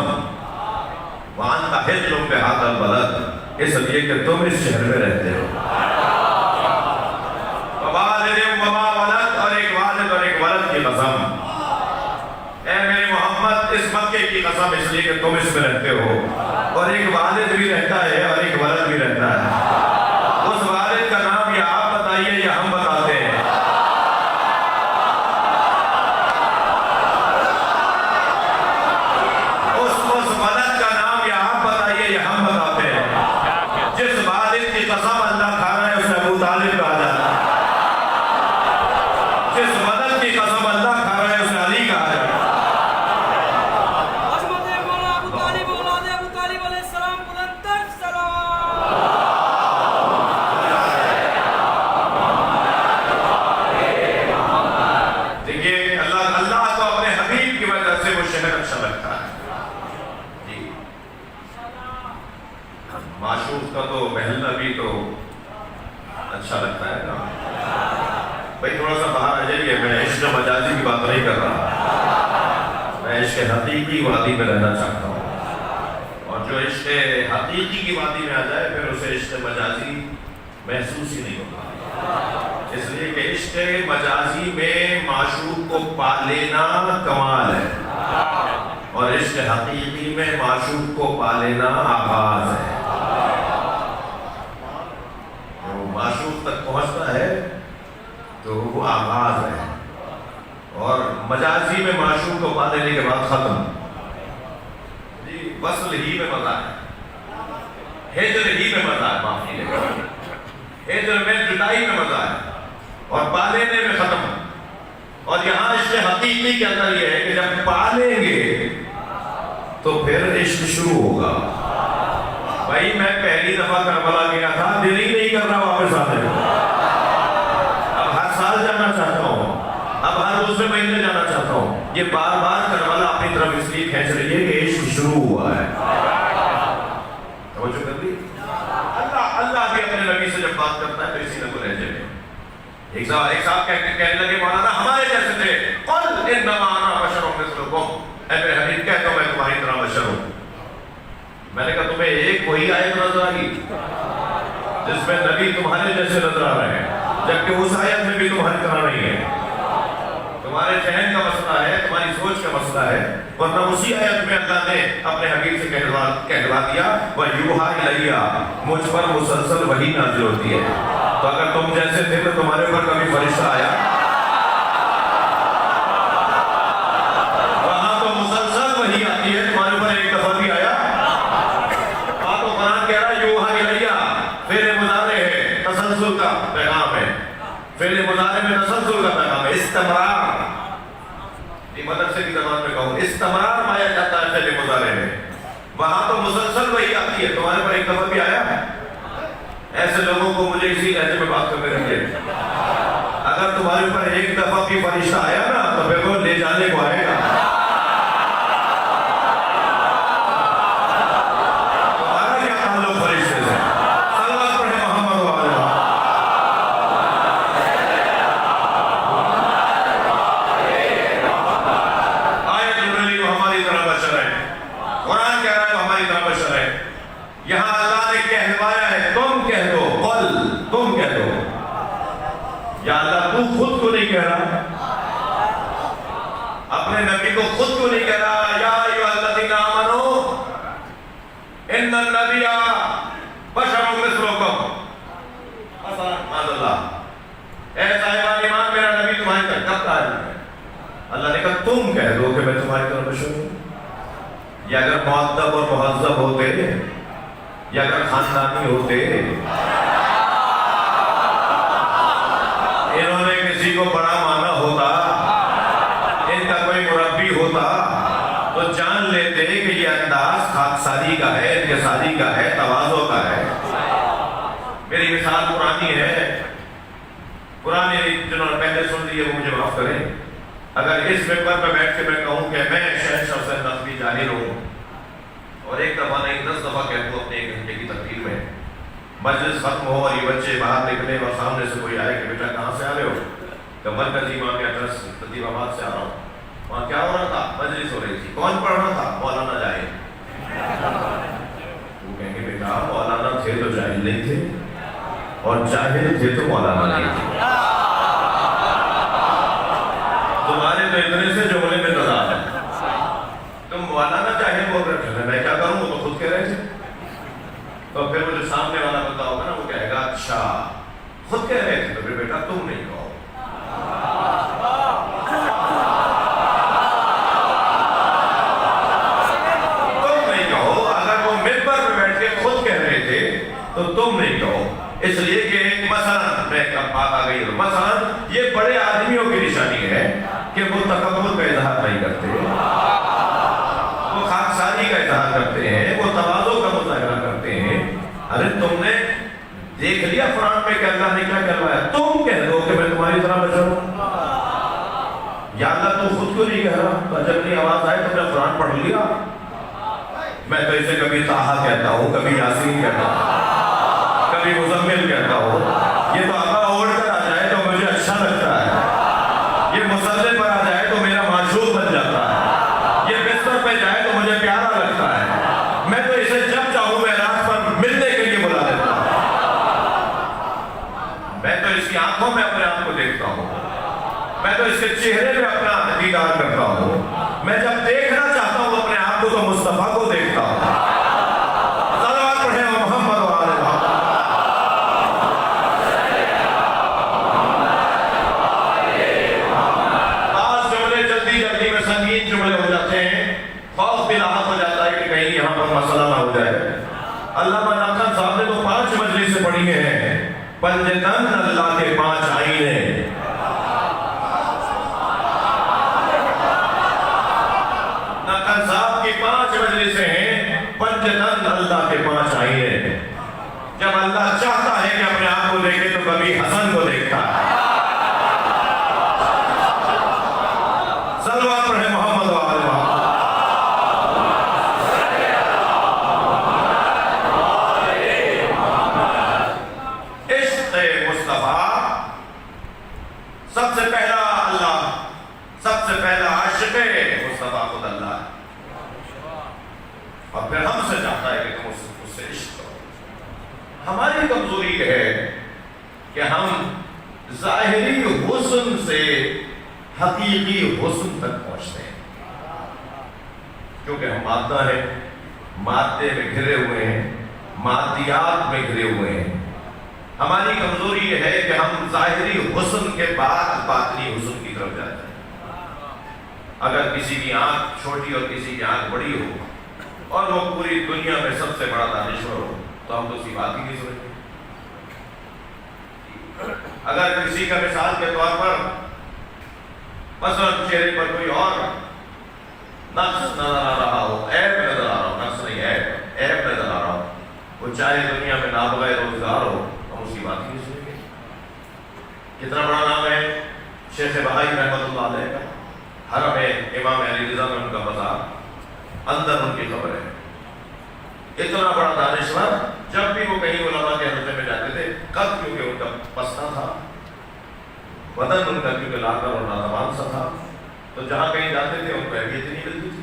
وانت حل بہذا البلد، اس لیے کہ تم اس شہر میں رہتے ہو. والد وما ولد، اور ایک والد اور ایک ولد کی قسم. اے میرے محمد اس مکے کی قسم، اس لیے کہ تم اس میں رہتے ہو. اور ایک والد بھی رہتا ہے اور ایک ولد بھی رہتا ہے. اس والد کا نام یا آپ بتائیے یا ہم بتاتے ہیں. اس ولد کا نام یا آپ بتائیے یا ہم بتاتے ہیں. جس والد کی قسم اللہ کھا رہا ہے اسے ابو طالب کہا جاتا ہے. جس ولد کی قسم اللہ کھا رہا ہے اسے علی کہا جاتا ہے. معشوق کا تو محلہ بھی تو اچھا لگتا ہے نا بھائی. تھوڑا سا باہر آ جائیے. میں عشق مجازی کی بات نہیں کر رہا، میں عشق حقیقی وادی میں رہنا چاہتا ہوں. اور جو عشق حقیقی کی وادی میں آ جائے پھر اسے عشق مجازی محسوس ہی نہیں ہوتا. اس لیے کہ عشق مجازی میں معشوق کو پا لینا کمال ہے، اور عشق حقیقی میں معشوق کو پا لینا آغاز ہے. معشوق تک پہنچتا ہے تو وہ آغاز ہے، اور مجازی میں معشوق کو پا لینے کے بعد ختم. جی وصل ہی میں مزہ ہے، ہجر ہی میں مزہ ہے. معاف کیجیے، ہجر میں جدائی میں مزہ ہے اور پا لینے میں ختم. اور یہاں عشق حقیقی کے اندر یہ ہے کہ جب پا لیں گے تو پھر عشق شروع ہوگا. بھائی میں پہلی دفعہ کربلا گیا تھا، دل ہی نہیں کر رہا واپس آنے کو. اب ہر سال جانا چاہتا ہوں، اب ہر دوسرے مہینے جانا چاہتا ہوں. یہ بار بار کربلا اپنی طرف اس لیے کھینچ رہی ہے کہ عشق شروع ہوا ہے. توجہ کر لی. اللہ بھی اپنے نبی سے جب بات کرتا ہے تو اسی لگو لہجے میں. ایک صاحب کہنے لگے مولانا ہمارے جیسے تھے. قل انما انا بشر مثلکم، اے میرے حبیب کہتا ہوں میں تمہاری طرح بشر ہوں. میں نے کہا تمہیں ایک وہی آیت نظر آئی جس میں نبی تمہارے جیسے نظر آ رہے ہیں، جبکہ اس آیت میں بھی تمہاری طرح نہیں ہے. تمہارے ذہن کا مسئلہ ہے، تمہاری سوچ کا مسئلہ ہے. ورنہ اسی آیت میں اللہ نے اپنے حبیب سے کہلوا دیا وَيُوحَىٰ إِلَيَّ، مجھ پر مسلسل وحی نازل ہوتی ہے. تو اگر تم جیسے تھے تو تمہارے اوپر کبھی فرشتہ آیا؟ وہاں تو مسلسل وحی آتی ہے، تمہارے اوپر ایک دفعہ بھی آیا؟ تو قرآن کہہ رہا ہے یوحیٰ الیہ، فعل مضارع ہے، تسلسل کا پیغام ہے. فعل مضارع میں تسلسل کا پیغام ہے. استمرار، یہ مدرسے کی زبان میں کہوں استمرار پایا جاتا ہے فعل مضارع میں. وہاں تو مسلسل وہی آتی ہے، تمہارے پر ایک دفعہ بھی آیا ہے؟ ایسے لوگوں کو مجھے اسی لہجے میں بات کرنے رکھیے. اگر تمہارے اوپر ایک دفعہ بھی فرشتہ آیا نا تو پھر وہ لے جانے کو آئے گا. یا اللہ تو خود کو نہیں کہہ رہا، اپنے نبی کو خود کو نہیں کہہ رہا یا ایھا الذین آمنوا ان النبی بشر مثلکم معاذ اللہ، اے صاحبان ایمان میرا نبی تمہاری طرح کب کہا ہے؟ اللہ نے کہا تم کہہ دو کہ میں تمہاری طرح بشر ہوں. یا اگر مؤدب اور مہذب ہوتے یا اگر خاندانی ہوتے، انہوں نے کسی کو بڑا مانا ہوتا، ان کا کوئی مربی ہوتا تو جان لیتے کہ یہ انداز خاکساری کا ہے، انکساری کا ہے، تواضع کا ہے. میری مثال پرانی ہے، پرانی جنہوں نے پہلے سن لی ہے وہ مجھے معاف کریں. اگر اس ممبر پہ بیٹھ کے میں کہوں کہ میں شہنشاہ حسین نقوی جاہل ہوں، اور ایک دفعہ نہیں 10 دفعہ کہہ دوں اپنے 1 گھنٹے کی تقریر میں، مجلس ختم ہو اور یہ بچے باہر نکلے اور سامنے سے کوئی آئے کہ بیٹا کہاں سے آ رہے ہو؟ کہ مرکزی امام کے ایڈریس خطیب آباد سے آ رہا ہوں. وہاں کیا ہو رہا تھا؟ مجلس ہو رہی تھی. کون پڑھ رہا تھا؟ مولانا جاہل. وہ کہیں گے بیٹا مولانا تھے تو جاہل نہیں تھے، اور جاہل تھے تو مولانا نہیں تھے. تمہارے تو اتنے سے جملے میں تضاد ہے. تم مولانا جاہل بول رہے تھے، میں کیا کروں؟ وہ تو خود کہہ رہے تھے. تو پھر وہ جو سامنے والا بندہ ہوگا نا وہ کہے گا اچھا خود کہہ رہے تھے تو پھر بیٹا تم نہیں کہو. تم نہیں کہو. اگر وہ ممبر پہ بیٹھ کے خود کہہ رہے تھے تو تم نہیں کہو. اس لیے کہ مثلا میں بات آ گئی، مثلا یہ بڑے آدمیوں کی نشانی ہے کہ وہ تکبر کا اظہار نہیں کرتے، وہ خاکساری کا اظہار کرتے ہیں، وہ تواضع کا مظاہرہ کرتے ہیں. ارے تم نے دیکھ لیا قرآن میں کہ اللہ نے کیا کہلوایا؟ تم کہہ دو کہ میں تمہاری طرح بشر ہوں. یا اللہ تو خود کو نہیں کہہ رہا، تو جب نہیں آواز آئے تو میں قرآن پڑھ لیا. میں تو اسے کبھی طٰہٰ کہتا ہوں، کبھی یاسین کہتا ہوں، کبھی مزمل کہتا ہوں. یہ تو آقا اوڑھ کر آ جائے تو مجھے اچھا لگتا ہے، یہ مصلے پر آ جائے تو میرا معشوق بن جاتا ہے، یہ بستر پہ جائے تو مجھے پیارا لگتا ہے. میں تو اسے جب چاہوں میں رات پر ملنے کے لیے بلا لیتا ہوں. میں تو اس کی آنکھوں میں اپنے آپ کو دیکھتا ہوں، میں تو اس کے چہرے پہ اپنا دیدار کرتا ہوں. میں جب دیکھنا چاہتا ہوں اپنے آپ کو تو مصطفیٰ کو دیکھتا ہوں. صلوات پڑھیں محمد و آل محمد. بعض جملے جلدی جلدی میں سنگین جملے ہو جاتے ہیں، خوف بھی لاحق ہو جاتا ہے کہ کہیں یہاں پر مسئلہ نہ ہو جائے. علامہ ناکھن صاحب نے تو 5 مجلسیں پڑھی ہیں، پنجتن اللہ کے 5 آئینے. ناکھن صاحب کی 5 مجلسیں ہیں، پنجتن اللہ کے 5 آئینے. جب اللہ چاہتا ہے کہ اپنے آپ کو دیکھے تو کبھی حسن کو دیکھتا ہے. صلوات پڑھیں محمد و آل محمد. عشق مصطفیٰ سب سے پہلا اللہ، سب سے پہلا عاشق مصطفیٰ خود اللہ ہے، اور پھر ہم سے چاہتا ہے کہ تم اس سے عشق کرو. ہماری کمزوری یہ ہے کہ ہم ظاہری حسن سے حقیقی حسن تک پہنچتے ہیں، کیونکہ ہم مادہ ہیں، مادے میں گھرے ہوئے ہیں، مادیات میں گھرے ہوئے ہیں. ہماری کمزوری یہ ہے کہ ہم ظاہری حسن کے بعد باطنی حسن کی طرف جاتے ہیں. اگر کسی کی آنکھ چھوٹی اور کسی کی آنکھ بڑی ہو اور وہ پوری دنیا میں سب سے بڑا دانشور ہو تو ہم تو اسی بات ہی نہیں سمجھتے. اگر کسی کا مثال کے طور پر مثلا چہرے پر کوئی اور نقص نظر آ رہا ہو، عیب نظر آ رہا ہو، نقص نہیں عیب نظر آ رہا ہو، وہ چاہے دنیا میں نابغہ روزگار ہو، ہم اس کی بات ہی نہیں سنیں گے. کتنا بڑا نام ہے شیخ بہائی رحمۃ اللہ علیہ کا. حرم امام علی رضا میں ان کا مزار، اندر ان کی قبر ہے. اتنا بڑا دانشور، جب بھی وہ کہیں علماء کے حلقے میں جاتے تھے، قد کیونکہ ان کا پستہ تھا، بدن ان کا کیونکہ لاکر اور ناتوان سا تھا، تو جہاں کہیں جاتے تھے ان کو اہمیت نہیں ملتی تھی.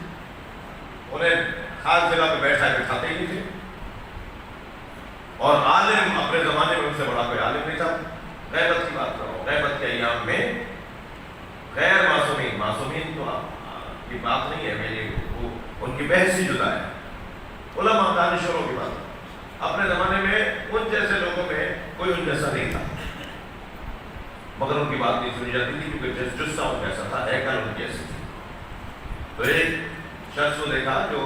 انہیں خاص جگہ پہ بیٹھا کے کھاتے ہی نہیں تھے. اور عالم اپنے زمانے میں ان سے بڑا کوئی عالم نہیں تھا. غیبت کی بات کرو، غیبت کے ایام میں غیر معصومین، معصومین تو کی بات نہیں ہے میری، ان کی بحث ہی جدا ہے، علماء دانشوروں کی بات۔ اپنے زمانے میں ان جیسے لوگوں میں کوئی ان جیسا نہیں تھا، مگر ان کی بات نہیں سنی جاتی تھی کیونکہ جسہ ان جیسا تھا، ہیکل ان جیسی تھی۔ تو ایک شخص کو دیکھا جو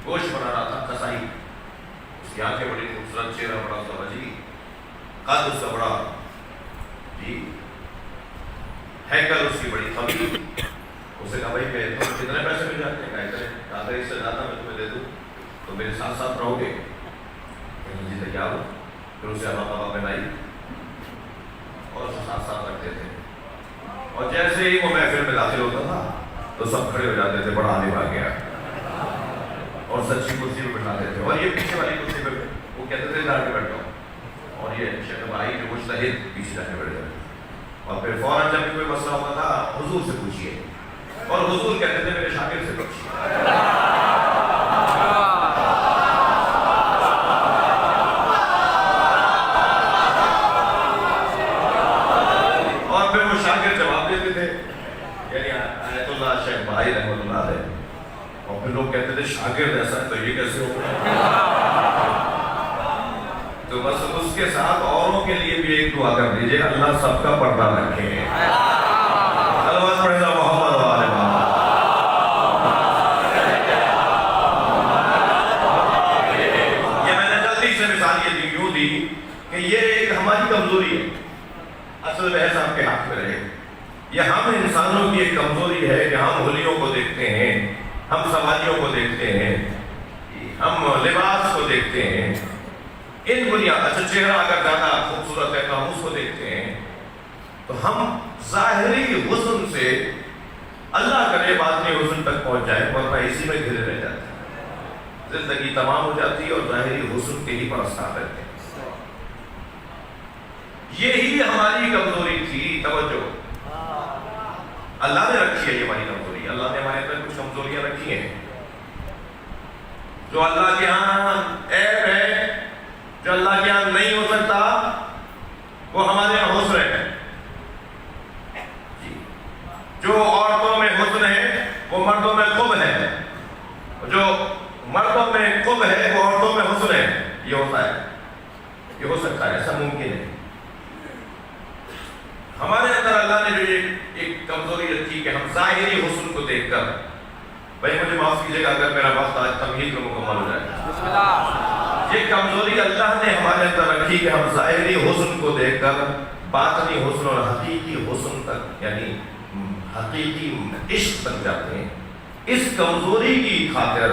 گوشت بنا رہا تھا، کسائی، اس کی آنکھیں بڑی خوبصورت، چہرہ بڑا اس کا وجیح، قد اس کا بڑا جی، ہیکل اس کی بڑی طویل۔ اسے کہا بھائی کہ تم کتنے پیسے مل جاتے ہیں؟ کہا اس سے زیادہ میں تمہیں دے دوں تو میرے ساتھ ساتھ رہو گے؟ جی تیار ہو۔ پھر اسے اللہ تعالیٰ پہنائی اور اسے ساتھ ساتھ رکھتے تھے، اور جیسے ہی وہ محفل میں داخل ہوتا تھا تو سب کھڑے ہو جاتے تھے، بڑا عالم آ گیا، اور سچی کرسی پہ بٹھاتے تھے، اور یہ پیچھے والی کرسی پہ وہ کہتے تھے جا کے بیٹھا ہوں، اور یہ شیخ بھائی جو مجتہد پیچھے جا کے بیٹھ جاتے، اور پھر فوراً جب کوئی مسئلہ ہوتا تھا حضور سے پوچھیے، اور حضور کہتے تھے میرے شاگرد سے پوچھیے۔ اور پھر وہ شاگرد جواب دیتے تھے، یعنی آیت اللہ شیخ بھائی رحمۃ اللہ علیہ، اور پھر لوگ کہتے تھے شاگرد ایسا ہے تو یہ کیسے ہوگا؟ تو بس اس کے ساتھ اوروں کے لیے بھی ایک دعا کر دیجیے، اللہ سب کا پردہ رکھے۔ صلوات پڑھیں محمد و آل محمد۔ یہ میں نے جلدی سے مثال یہ دی، یوں دی کہ یہ ایک ہماری کمزوری ہے، اصل بحث آپ کے ہاتھ میں رہے، یہ ہم انسانوں کی ایک کمزوری ہے کہ ہم ہولیوں کو دیکھتے ہیں، ہم سواریوں کو دیکھتے ہیں، ہم لباس کو دیکھتے ہیں، ان بنیاد، اچھا چہرہ اگر زیادہ خوبصورت ہے تو ہم اس کو دیکھتے ہیں، تو ہم ظاہری حسن سے اللہ کرے باطنی حسن تک پہنچ جائے، ورنہ اسی میں گھرے رہ جاتے ہیں، زندگی تمام ہو جاتی ہے اور ظاہری حسن کے ہی پرستار رہتے ہیں۔ یہی ہماری کمزوری تھی، توجہ، اللہ نے رکھی ہے یہ ہماری کمزوری، اللہ نے ہمارے اندر کچھ کمزوریاں رکھی ہیں جو اللہ کے ہاں عیب ہے، جو اللہ کے ہاں نہیں ہو سکتا، وہ ہمارے یہاں حسن ہے۔ جو عورتوں میں حسن ہے وہ مردوں میں خوب ہے، جو مردوں میں خوب ہے وہ عورتوں میں حسن ہے، یہ ہوتا ہے، یہ ہو سکتا ہے، ایسا ممکن ہے۔ ہمارے اندر اللہ نے جو ایک کمزوری رکھی کہ ہم ظاہری حسن کو دیکھ کر، بھائی مجھے معاف کیجیے گا اگر میرا وقت آج تمہید میں مکمل ہو جائے، یہ کمزوری اللہ نے ہمارے اندر رکھی کہ ہم ظاہری حسن کو دیکھ کر باطنی حسن اور حقیقی حسن تک، یعنی حقیقی عشق بن جاتے ہیں۔ اس کمزوری کی خاطر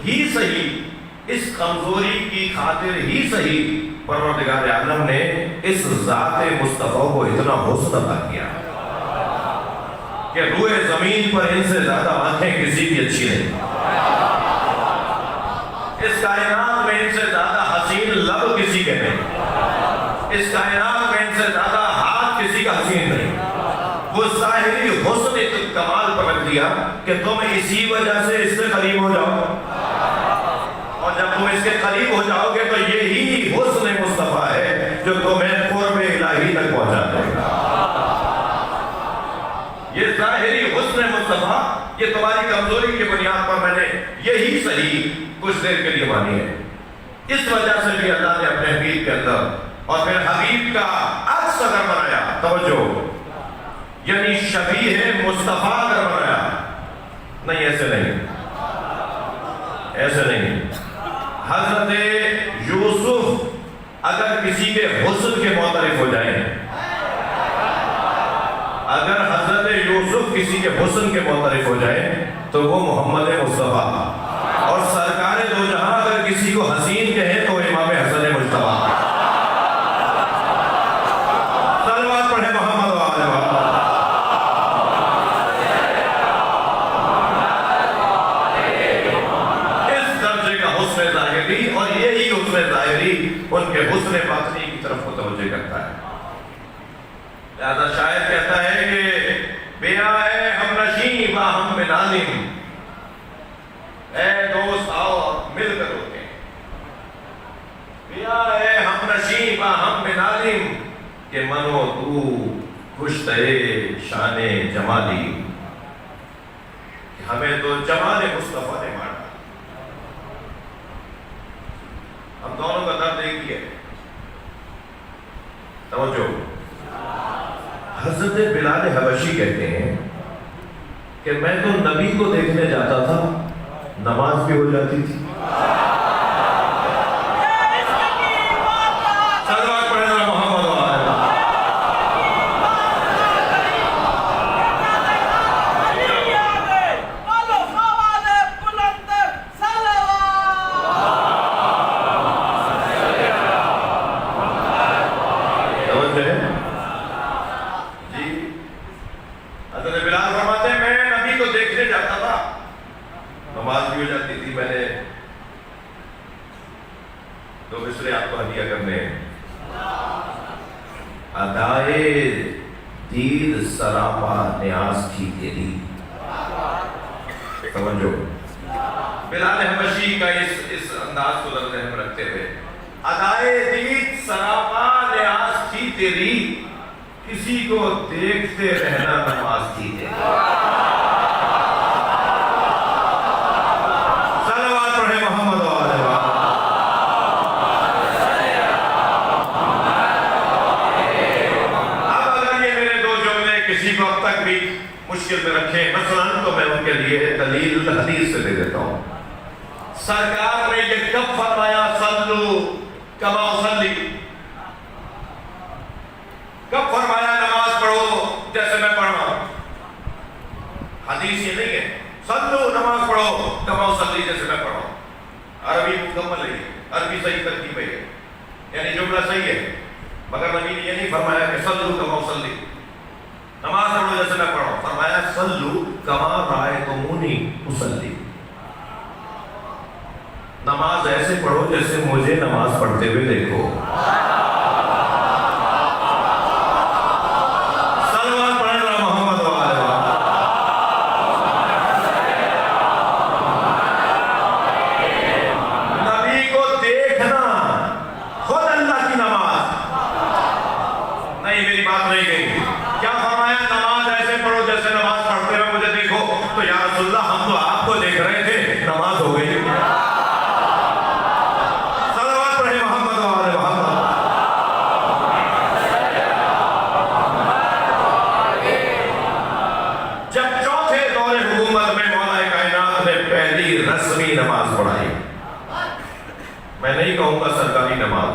ہی صحیح، اس کمزوری کی خاطر ہی صحیح پروردگار عالم نے اس ذات مصطفیٰ کو اتنا حسن عطا کیا کہ روئے زمین پر ان سے زیادہ آنکھیں کسی کی اچھی نہیں، اس کائنات میں ان سے زیادہ حسین لب کسی کے نہیں، اس کائنات میں ان سے زیادہ ہاتھ کسی کا حسین نہیں۔ وہ ظاہری حسن ایک کمال پر رکھ دیا کہ تم اسی وجہ سے اس سے قریب ہو جاؤ، اور جب تم اس کے قریب ہو جاؤ گے تو یہی حسن مصطفیٰ ہے جو تمہیں قرب الہی تک پہنچا دے گا۔ یہ ظاہری حسن مصطفیٰ، یہ تمہاری کمزوری کی بنیاد پر میں نے یہی صحیح کچھ دیر کے لیے مانی ہے، اس وجہ سے بھی اللہ نے اپنے حبیب کے اندر، اور پھر حبیب کا عکس اگر بنایا، توجہ، یعنی شبیہ مصطفیٰ اگر بنایا، نہیں ایسے نہیں، ایسے نہیں۔ حضرت یوسف اگر کسی کے حسن کے معترف ہو جائیں، اگر حضرت یوسف کسی کے حسن کے معترف ہو جائیں تو وہ محمد مصطفیٰ، اور سرکار دو جہاں اگر کسی کو حسین کہیں تو امام حسن مجتبیٰ۔ صلوات پڑھیں محمد و آل محمد۔ اس درجے کا حسن ظاہری، اور یہی حسن ظاہری ان کے حسن باطنی کی طرف متوجہ کرتا ہے۔ لہذا شاعر کہتا ہے کہ بیا اے ہم نشیں با ہم بنالم، اے دوست آؤ مل کر روتے ہیں، بیا اے ہم نشیں با ہم بنالم، کہ منو تو خوش تھے شان جمالی، ہمیں تو جمال مصطفیٰ نے مارا۔ ہم دونوں کا درد ایک ہی ہے، توجہ۔ حضرت بلال حبشی کہتے ہیں کہ میں تو نبی کو دیکھنے جاتا تھا، نماز بھی ہو جاتی تھی۔
بلال حبشی کا اس انداز کو در ذہن رکھتے ہوئے، ادائے دید سراپا نیاز تھی تیری، کسی کو دیکھتے رہنا نماز تھی تیری۔ صلوات پڑھے محمد و آلہ اب اگر یہ میرے دو جملے کسی کو اب تک بھی مشکل میں رکھیں مثلا، تو میں ان کے لیے دلیل حدیث سے دے دیتا ہوں۔ سرکار نے یہ کب فرمایا صلو کما اصلی؟ کب فرمایا نماز پڑھو جیسے میں پڑھ رہا ہوں؟ حدیث یہ نہیں ہے صلو نماز پڑھو کما اصلی جیسے میں پڑھ رہا ہوں۔ عربی مکمل ہے، عربی صحیح ترتیب ہے، یعنی جملہ صحیح ہے، مگر نبی نے یہ نہیں فرمایا کہ صلو کما اصلی، نماز پڑھو جیسے میں پڑھ رہا ہوں۔ فرمایا صلو کما رأیتمونی اصلی، نماز ایسے پڑھو جیسے مجھے نماز پڑھتے ہوئے دیکھو۔ صلوات پڑھنا محمد و آلہ۔ نبی کو دیکھنا خود اللہ کی نماز نہیں، میری بات نہیں گئی۔ کیا فرمایا؟ نماز ایسے پڑھو جیسے نماز پڑھتے ہوئے مجھے دیکھو۔ تو یا رسول اللہ ہم تو آپ کو دیکھ رہے تھے، نماز ہو گئی۔ نماز پڑھائی، میں نہیں کہوں گا سرکاری نماز،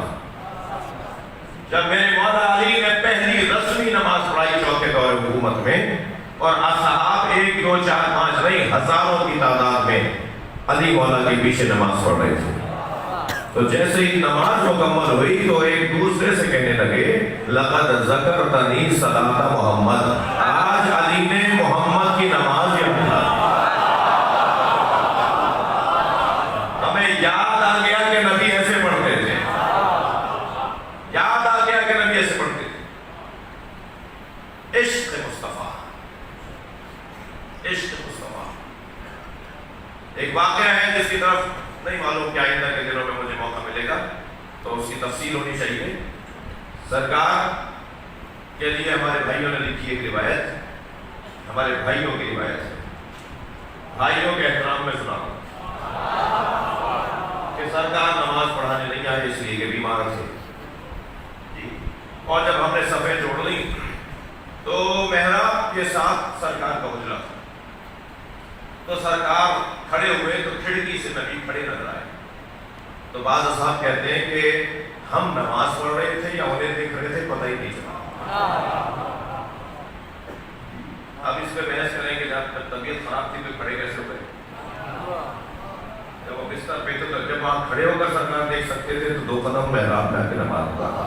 جب میرے مولا علی نے پہلی رسمی نماز پڑھائی چوتھے دور حکومت میں، اور اصحاب 1 2 4 5 نہیں ہزاروں کی تعداد میں علی مولا کے پیچھے نماز پڑھ رہے تھے، تو جیسے ہی نماز مکمل ہوئی تو ایک دوسرے سے کہنے لگے لقد ذکرتنی صلاۃ محمد، آج علی نے محمد کی نماز یاد کیا۔ یاد آ گیا کہ نبی ایسے پڑھتے تھے، یاد آ گیا کہ نبی ایسے پڑھتے تھے۔ عشق مصطفیٰ، عشق مصطفیٰ۔ ایک واقعہ ہے جس کی طرف نہیں معلوم کہ آئندہ کے دنوں میں مجھے موقع ملے گا تو اس کی تفصیل ہونی چاہیے۔ سرکار کے لیے ہمارے بھائیوں نے لکھی ایک روایت، ہمارے بھائیوں کی روایت ہے، بھائیوں کے احترام میں سناؤں کہ سرکار نماز پڑھانے نہیں آئے اس لیے کہ بیمار تھے جی، اور جب ہم نے صفیں جوڑ لی تو محراب کے ساتھ سرکار کا حجرہ تھا، تو سرکار کھڑے ہوئے تو کھڑکی سے نبی کھڑے نظر آئے، تو بعض اصحاب کہتے ہیں کہ ہم نماز پڑھ رہے تھے یا انہیں دیکھ رہے تھے، پتہ ہی نہیں چلا۔ اب اس پہ بحث کریں گے جب طبیعت خراب تھی تو کھڑے کیسے ہوئے؟ جب وہ بستر پہ تو جب آپ کھڑے ہو کر سرکار دیکھ سکتے تھے تو 2 قدم محراب میں آ کے نماز پڑھا۔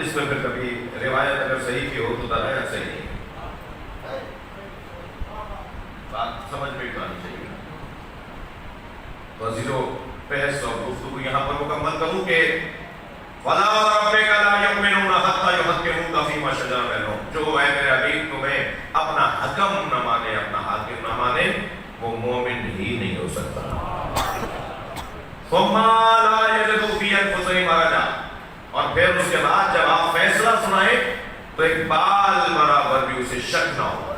اس میں پھر کبھی روایت اگر صحیح کی ہو تو درایت صحیح نہیں، بات سمجھ میں تو آنی چاہیے۔ تو عزیزو، بحث اور گفتگو یہاں پر مکمل کروں کہ وَلَا وَرَبِّكَ لَا يُؤْمِنُونَ حَتَّىٰ يُحَكِّمُوكَ فِي مَا شَجَرَ بَيْنَهُمْ، جو اے میرے حبیب تمہیں اپنا حکم نہ مانے، اپنا حاکم نہ مانے، وہ مومن ہی نہیں ہو سکتا۔ ثُمَّ لَا يَجِدُوا فِي أَنفُسِهِمْ حَرَجًا، اور پھر اس کے بعد جب آپ فیصلہ سنائیں تو ایک بال برابر بھی اسے شک نہ ہو.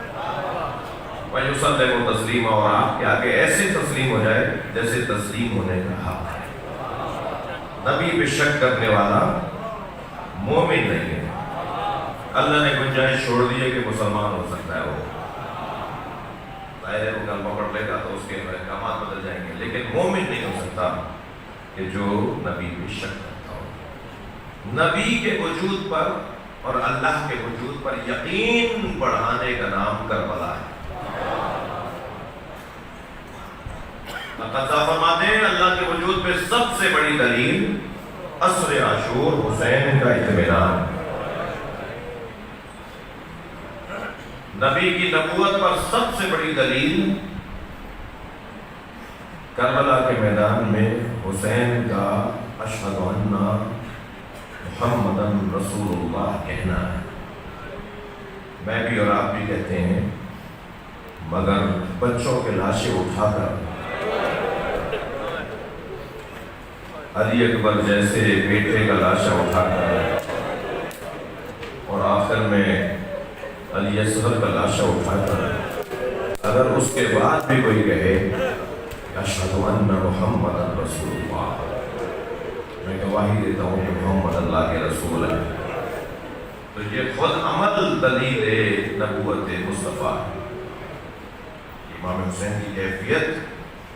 وَيُسَلِّمُ تَسْلِيمًا، اور آپ کے آگے ایسے تسلیم ہو جائے جیسے تسلیم ہونے کا حق ہے. نبی پہ شک کرنے والا مومن نہیں ہے. اللہ نے گنجائش چھوڑ دی ہے کہ مسلمان ہو سکتا ہے وہ، ظاہر ہے وہ کلمہ پڑھ لے گا تو اس کے احکامات بدل جائیں گے، لیکن مومن نہیں ہو سکتا کہ جو نبی پہ شک کرتا ہو. نبی کے وجود پر اور اللہ کے وجود پر یقین بڑھانے کا نام کربلا ہے. قطع فرماتے ہیں اللہ کے وجود پہ سب سے بڑی دلیل عصر عاشور حسین کا اطمینان. نبی کی نبوت پر سب سے بڑی دلیل کربلا کے میدان میں حسین کا اشہد ان محمدن رسول اللہ کہنا ہے. میں بھی اور آپ بھی کہتے ہیں، مگر بچوں کے لاشیں اٹھا کر علی اکبر جیسے بیٹے کا لاشا اٹھا کر اور آخر میں علی اصغر کا لاشا اٹھا کر اگر اس کے بعد بھی کوئی کہے اشہد ان محمد رسول اللہ، میں گواہی دیتا ہوں کہ محمد اللہ کے رسول ہے، تو یہ خود عمل دلیل نبوت مصطفیٰ ہے. امام حسین کی کیفیت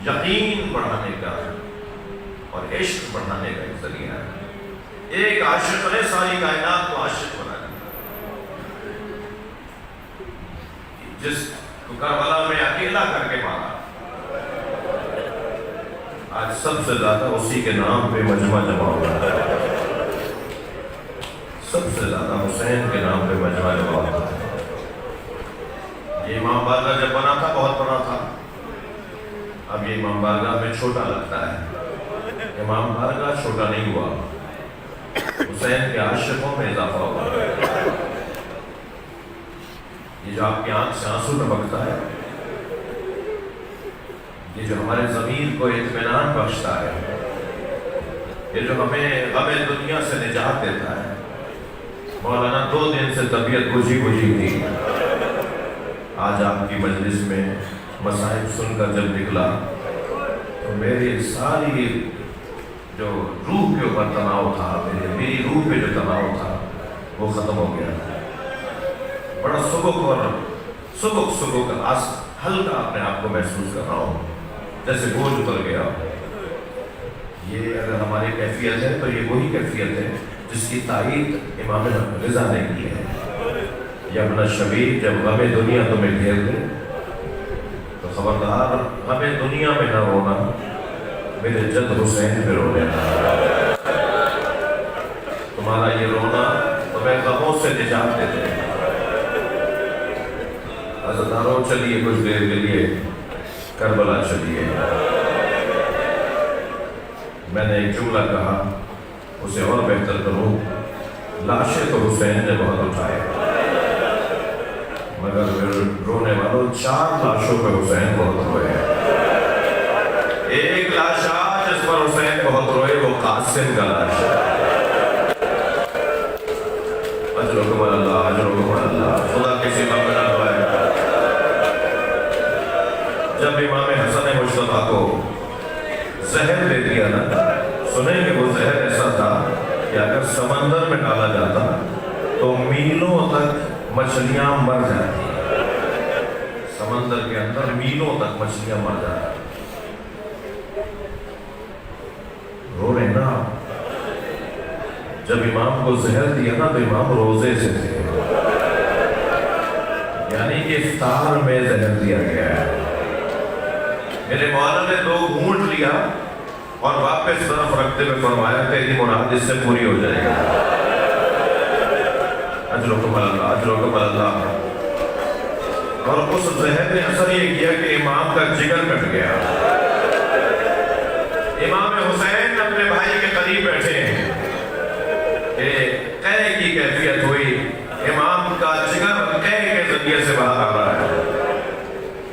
یقین بڑھانے کا اور عشق بڑھانے کا ایک ذریعہ ہے. ایک عاشق نے ساری کائنات کو عاشق بنا دیا، جس کو کربلا میں اکیلا کر کے مارا. آج سب سے زیادہ اسی کے نام پہ مجمع جمع ہوا ہے، سب سے زیادہ حسین کے نام پہ مجمع جمع ہوا ہے. یہ امام بارگاہ جب بنا تھا بہت بڑا تھا، اب یہ امام بارگاہ میں چھوٹا لگتا ہے. امام بارگاہ چھوٹا نہیں ہوا، حسین کے عاشقوں میں اضافہ ہوا. یہ جو آپ کی آنکھ سے آنسو ٹپکتا ہے، یہ جو ہمارے ضمیر کو اطمینان بخشتا ہے، یہ جو ہمیں غم دنیا سے نجات دیتا ہے. مولانا 2 دن سے طبیعت بجھی تھی، آج آپ کی مجلس میں مصائب سن کر جب نکلا تو میری ساری جو روح کے اوپر تناؤ تھا، میری روح پہ جو تناؤ تھا وہ ختم ہو گیا. بڑا سبک ہلکا اپنے آپ کو محسوس کر رہا ہوں، جیسے بوجھ اتر گیا. یہ اگر ہماری کیفیت ہے تو یہ وہی کیفیت ہے جس کی تائید امام رضا نے کی ہے. یا ابن شبیر، جب غم دنیا تمہیں گھیر دے تو خبردار غم دنیا میں نہ رونا، میرے جد حسین پہ رو لینا. تمہارا یہ رونا تمہیں غموں سے نجات دیتے ہیں. عزتداروں چلیے کچھ دیر کے لیے کربلا چلیے. میں نے ایک جملہ کہا، اسے اور بہتر کروں. لاشیں تو حسین نے بہت اٹھائے، مگر رونے والوں 4 لاشوں پہ حسین بہت روئے. ایک لاش جس پر حسین بہت روئے وہ قاسم کا لاش ہے. اجرکم اللہ، اجرکم اللہ. خدا کسی غم نہ ہوئے. جب امام حسن مجتبیٰ کو زہر دے دیا نا، سنیں کہ وہ زہر ایسا تھا کہ اگر سمندر میں ڈالا جاتا تو میلوں تک مچھلیاں مر جاتی. سمندر کے اندر میلوں تک مچھلیاں مر جاتی. رو رہے نا. جب امام کو زہر دیا نا تو امام روزے سے تھے، یعنی کہ افطار میں زہر دیا گیا ہے. میرے مولانا نے 2 گھونٹ لیا اور واپس طرف رکھتے ہوئے فرمایا تیری مراد اس سے پوری ہو جائے گی. اجرکم اللہ، اجرکم اللہ. اور اس زہر نے اثر یہ کیا کہ امام کا جگر کٹ گیا. امام حسین اپنے بھائی کے قریب بیٹھے ہیں کہ قے کی کیفیت ہوئی. امام کا جگر قے کے ذریعے سے باہر آ رہا ہے.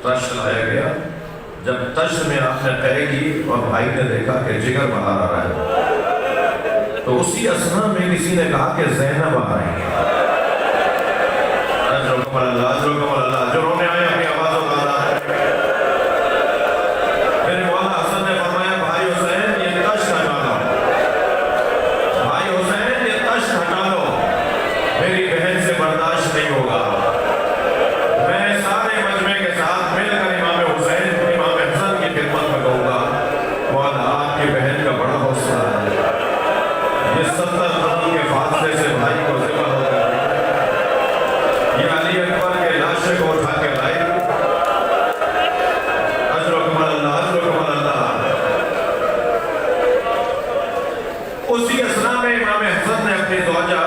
تش لایا گیا. جب تش میں آپ نے قے کی اور بھائی نے دیکھا کہ جگر باہر آ رہا ہے
تو اسی اسنا میں کسی نے کہا کہ زینب آ رہی ہے. اللہ جو رونے آئے اپنی آوازوں کا اللہ. میرے مولا حسن نے فرمایا بھائی حسین یہ تشت ہٹا لو. بھائی حسین یہ تشت ہٹا لو. میری بہن سے برداشت نہیں ہوگا. میں سارے مجمع کے ساتھ مل کر امام حسین امام حسن کی خدمت میں کہوں گا مولا آپ کی بہن کا بڑا حوصلہ ہے. یہ 70 قدم کے فاصلے سے بھائی کو ذبح ہو کر یہ علی اکبر کے لاشے کو اٹھا کے لائی. اجرکم اللہ. اسی اسنا میں امام حسن نے اپنی زوجہ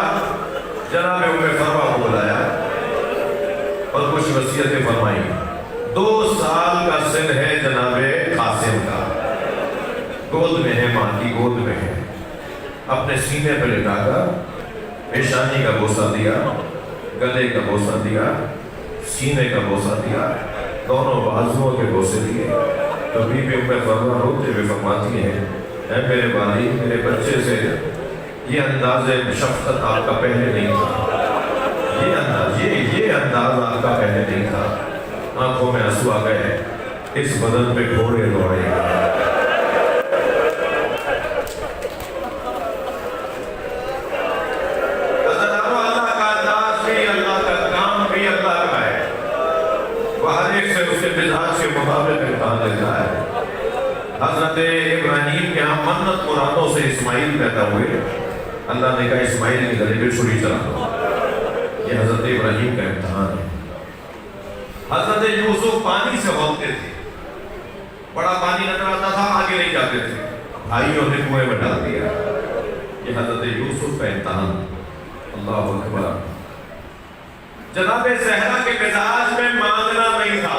جناب ام فروا کو بلایا اور کچھ وصیتیں فرمائی. 2 سال کا سن ہے جناب قاسم کا. گود میں ہے، ماں کی گود میں ہے. اپنے سینے پہ لٹا کر پیشانی کا بوسہ دیا، گلے کا بوسہ دیا، سینے کا بوسہ دیا، دونوں بازوؤں کے بوسے دیے. تو بی بی ام فروا روتے ہوئے فرماتی ہیں اے میرے بھائی میرے بچے سے یہ انداز شفقت آپ کا پہلے نہیں تھا. یہ انداز آپ کا پہلے نہیں تھا. آنکھوں میں آنسو آ گئے. اس بدن پہ گھوڑے دوڑے. حضرت ابراہیم کے ہاں منت مرادوں سے اسماعیل پیدا ہوئے. اللہ نے کہا اسماعیل کی گلے پہ چھری چلا دو. یہ حضرت ابراہیم کا امتحان ہے. حضرت یوسف پانی سے ہوتے تھے. بڑا پانی نظر آتا تھا، آگے نہیں جاتے تھے. بھائیوں نے کنویں میں ڈال دیا. یہ حضرت یوسف کا امتحان. اللہ اکبر. جناب زہرا کے مزاج میں مانگنا نہیں تھا.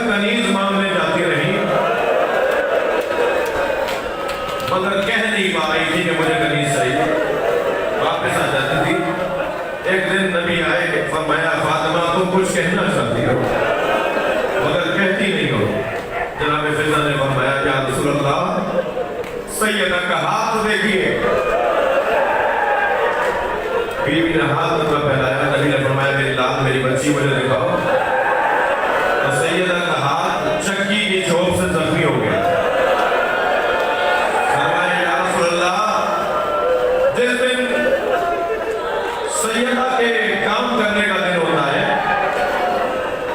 کنیز مانگنے جاتی رہی مگر کہہ نہیں پا رہی تھی کہ مجھے کنیز چاہیے. واپس آ جاتی تھی. ایک دن نبی آئے فرمایا فاطمہ تم کچھ کہنا چاہتی ہو مگر کہتی نہیں ہو. جناب فضا نے فرمایا یا رسول اللہ سیدہ کا ہاتھ دیکھیے. بیوی نے ہاتھ مطلب پہلایا. نبی نے فرمایا میری لال میری بچی مجھے دکھاؤ. سیدہ کا ہاتھ چکی کی چوب سے زخمی ہو گیا. فرمایا یا رسول اللہ جس دن سیدہ کے کام کرنے کا دن ہوتا ہے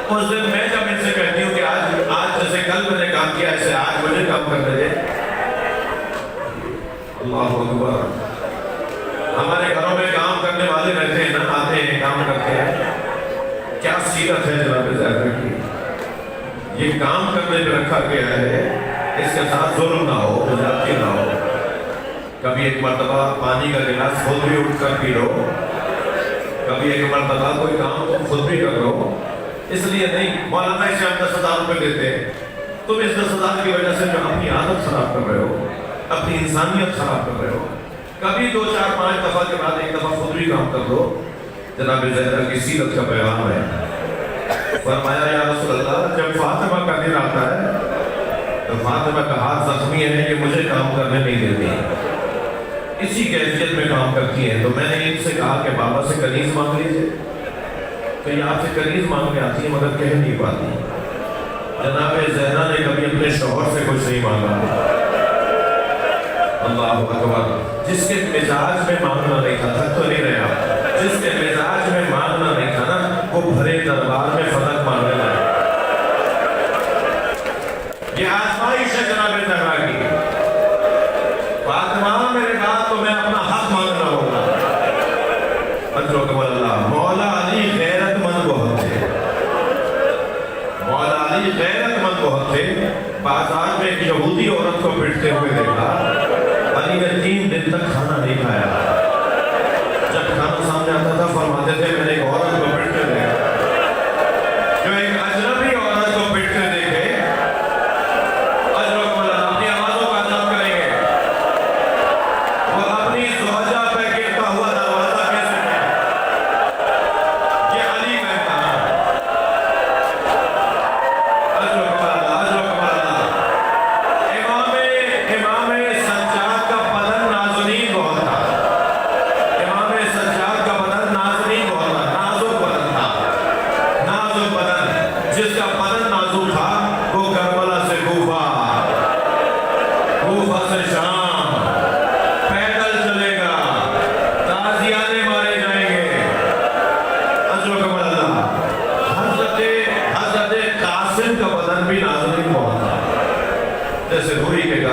اس دن میں جب ان سے کہتی ہوں کہ آج جیسے کل میں نے کام کیا ایسے آج مجھے کام کرنے دے. اللہ اکبر. ہمارے گھروں میں کام کرنے والے رہتے ہیں نا، آتے ہیں کام کرتے ہیں. کیا سیرت ہے جناب زہرا کی. یہ کام کرنے پہ رکھا گیا ہے. اس کے ساتھ ظلم نہ ہو، زیادتی نہ ہو. کبھی ایک مرتبہ پانی کا گلاس خود بھی اٹھ کر پی لو. کبھی ایک مرتبہ کوئی کام تم خود بھی کر لو. اس لیے نہیں مولانا اسے ہم 10,000 روپے دیتے ہیں. تم اس 10,000 کی وجہ سے جو اپنی عادت خراب کر رہے ہو، اپنی انسانیت خراب کر رہے ہو. کبھی 2 4 5 دفعہ کے بعد ایک دفعہ خود بھی کام کر لو. جناب زہرا کی سیرت کا پیغام ہے. فرمایا یا رسول اللہ جب فاطمہ کا دن آتا ہے تو فاطمہ کا ہاتھ زخمی ہے کہ مجھے کام کرنے نہیں دیتی. اسی کیفیت میں کام کرتی ہے. تو میں نے ان سے کہا کہ بابا سے کنیز مانگ لیجیے. تو یہ آپ سے کنیز مانگنے آتی ہے مگر کہہ نہیں پاتی. جناب زہرا نے کبھی اپنے شوہر سے کچھ نہیں مانگا. اللہ اکبر. جس کے مزاج میں مانگنا نہیں تھا، تھک تو نہیں رہا، جس کے مزاج میں مانگنا نہیں تھا نا وہ بھرے دربار میں فتح مانگنے لگا. یہ آزمائش ہے جناب زہرا کی. فاطمہ میرے بعد تو میں اپنا حق مانگنا ہوگا. اللہ. مولا علی غیرت مند بہت تھے. مولا علی غیرت مند بہت تھے. بازار میں ایک یہودی عورت کو پٹتے ہوئے دیکھا. علی نے 3 دن تک کھانا نہیں کھایا. جب کھانا سامنے آتا تھا فرماتے تھے میں نے ایک عورت کو پٹتے دیکھا. جو ایک اجنبی عورت کو پٹتے دیکھے اپنی آوازوں کا انداز کریں گے. وہ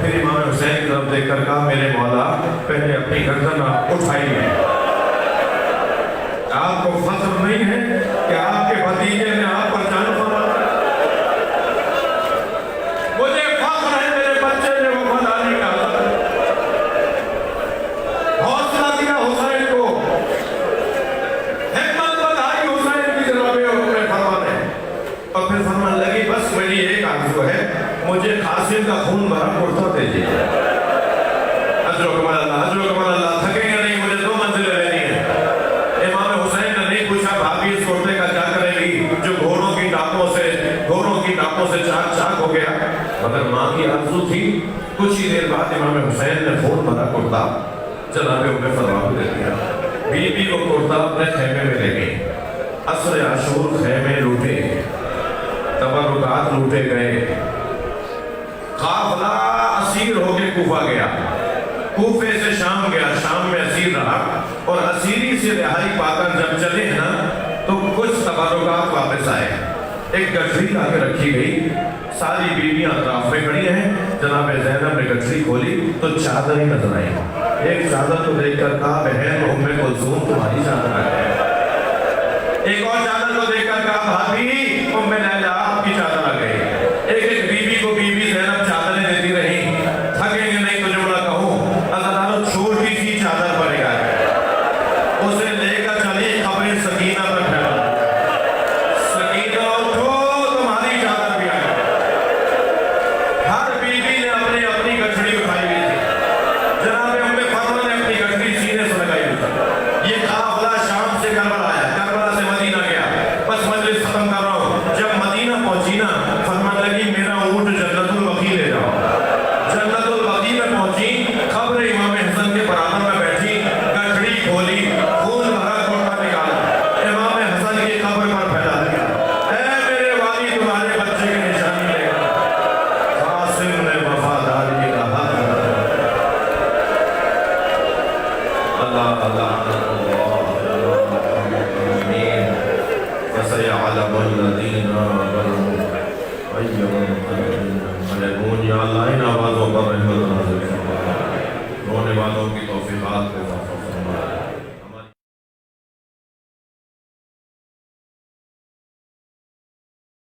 پھر امام حسین کی طرف دیکھ کر کہا میرے مولا پہلے اپنی گردن آپ اٹھائیے. آپ کو فخر نہیں ہے کہ آپ کے بھتیجے نے آپ پر جان مارا؟ مجھے فخر ہے میرے بچے نے وفاداری کا حوصلہ دیا حسین کو، ہمت بڑھائی حسین کی جناب حکم فرما نے. اور پھر فرمان لگی بس میری ایک آرزو ہے، مجھے قاسم کا خون بھرا کرتا دیجیے. اجر و کمال اللہ، اجر و کمال اللہ. تھکیں گے نہیں، مجھے 2 منزلیں لینی ہیں. امام حسین نے نہیں پوچھا بھابھی اس کرتے کا کیا کرے گی جو گھوڑوں کی ٹاپوں سے چاک چاک ہو گیا. مگر ماں کی آرزو تھی. کچھ ہی دیر بعد امام حسین نے خون بھرا کرتا جناب ام فرما کو دے دیا. بی کو کرتا اپنے خیمے میں لے گئی. عصر عاشور خیمے لوٹے، تبرکات لوٹے گئے. قافلہ اسیر ہو کے کوفہ گیا، کوفے سے شام گیا، شام میں اسیر رہا. اور اسیری سے رہائی پا کر جب چلے ہیں نا تو کچھ تبرکات واپس آئے. ایک گٹھری لا کے رکھی گئی، ساری بیویاں اطراف میں کھڑی ہیں. جناب زینب نے گٹھری کھولی تو چادر ہی نظر آئی. ایک چادر کو دیکھ کر کہا بہن ام کلثوم تمہاری چادر آ گئی. ایک اور چادر کو دیکھ کر کہا بھابھی ام لیلا آپ کی چادر آ گئی. ایک بیوی کو بیوی زینب چادریں دیتی رہی. تھکیں گے نہیں تو جملہ کہوں، ازادارو چھوٹی سی چادر پر لے گئے، اسے لے کر چلی قبر سکینہ پر پھیلا. سکینہ اٹھو تمہاری چادر بھی آ گئی. ہر بیوی نے اپنی اپنی گٹھڑی اٹھائی ہوئی تھی. جناب ام فرما نے اپنی گٹھڑی سینے سے لگائی ہوئی تھی. یہ قافلہ شام سے کربلا آیا، کربلا سے مدینہ گیا. بس مجلس ختم کر رہا ہوں. جب مدینہ پہنچی نا فرمان لگی میرا اونٹ جنت البقیع لے جاؤ. جنت البقیع میں پہنچی، قبر امام حسن کے برابر میں بیٹھی، گٹھڑی کھولی، خون بھرا کرتا نکالا، امام حسن کی قبر پر پھیلا دیا. اے میرے والی تمہارے بچے کی نشانی لے گا. قاسم نے وفاداری کا حق ادا کیا. اللہ اللہ وسيعلم الذين ظلموا أي منقلب. یا اللہ ان آوازوں پر رحمت نازل فرما، رونے والوں کی توفیقات کو معاف فرما.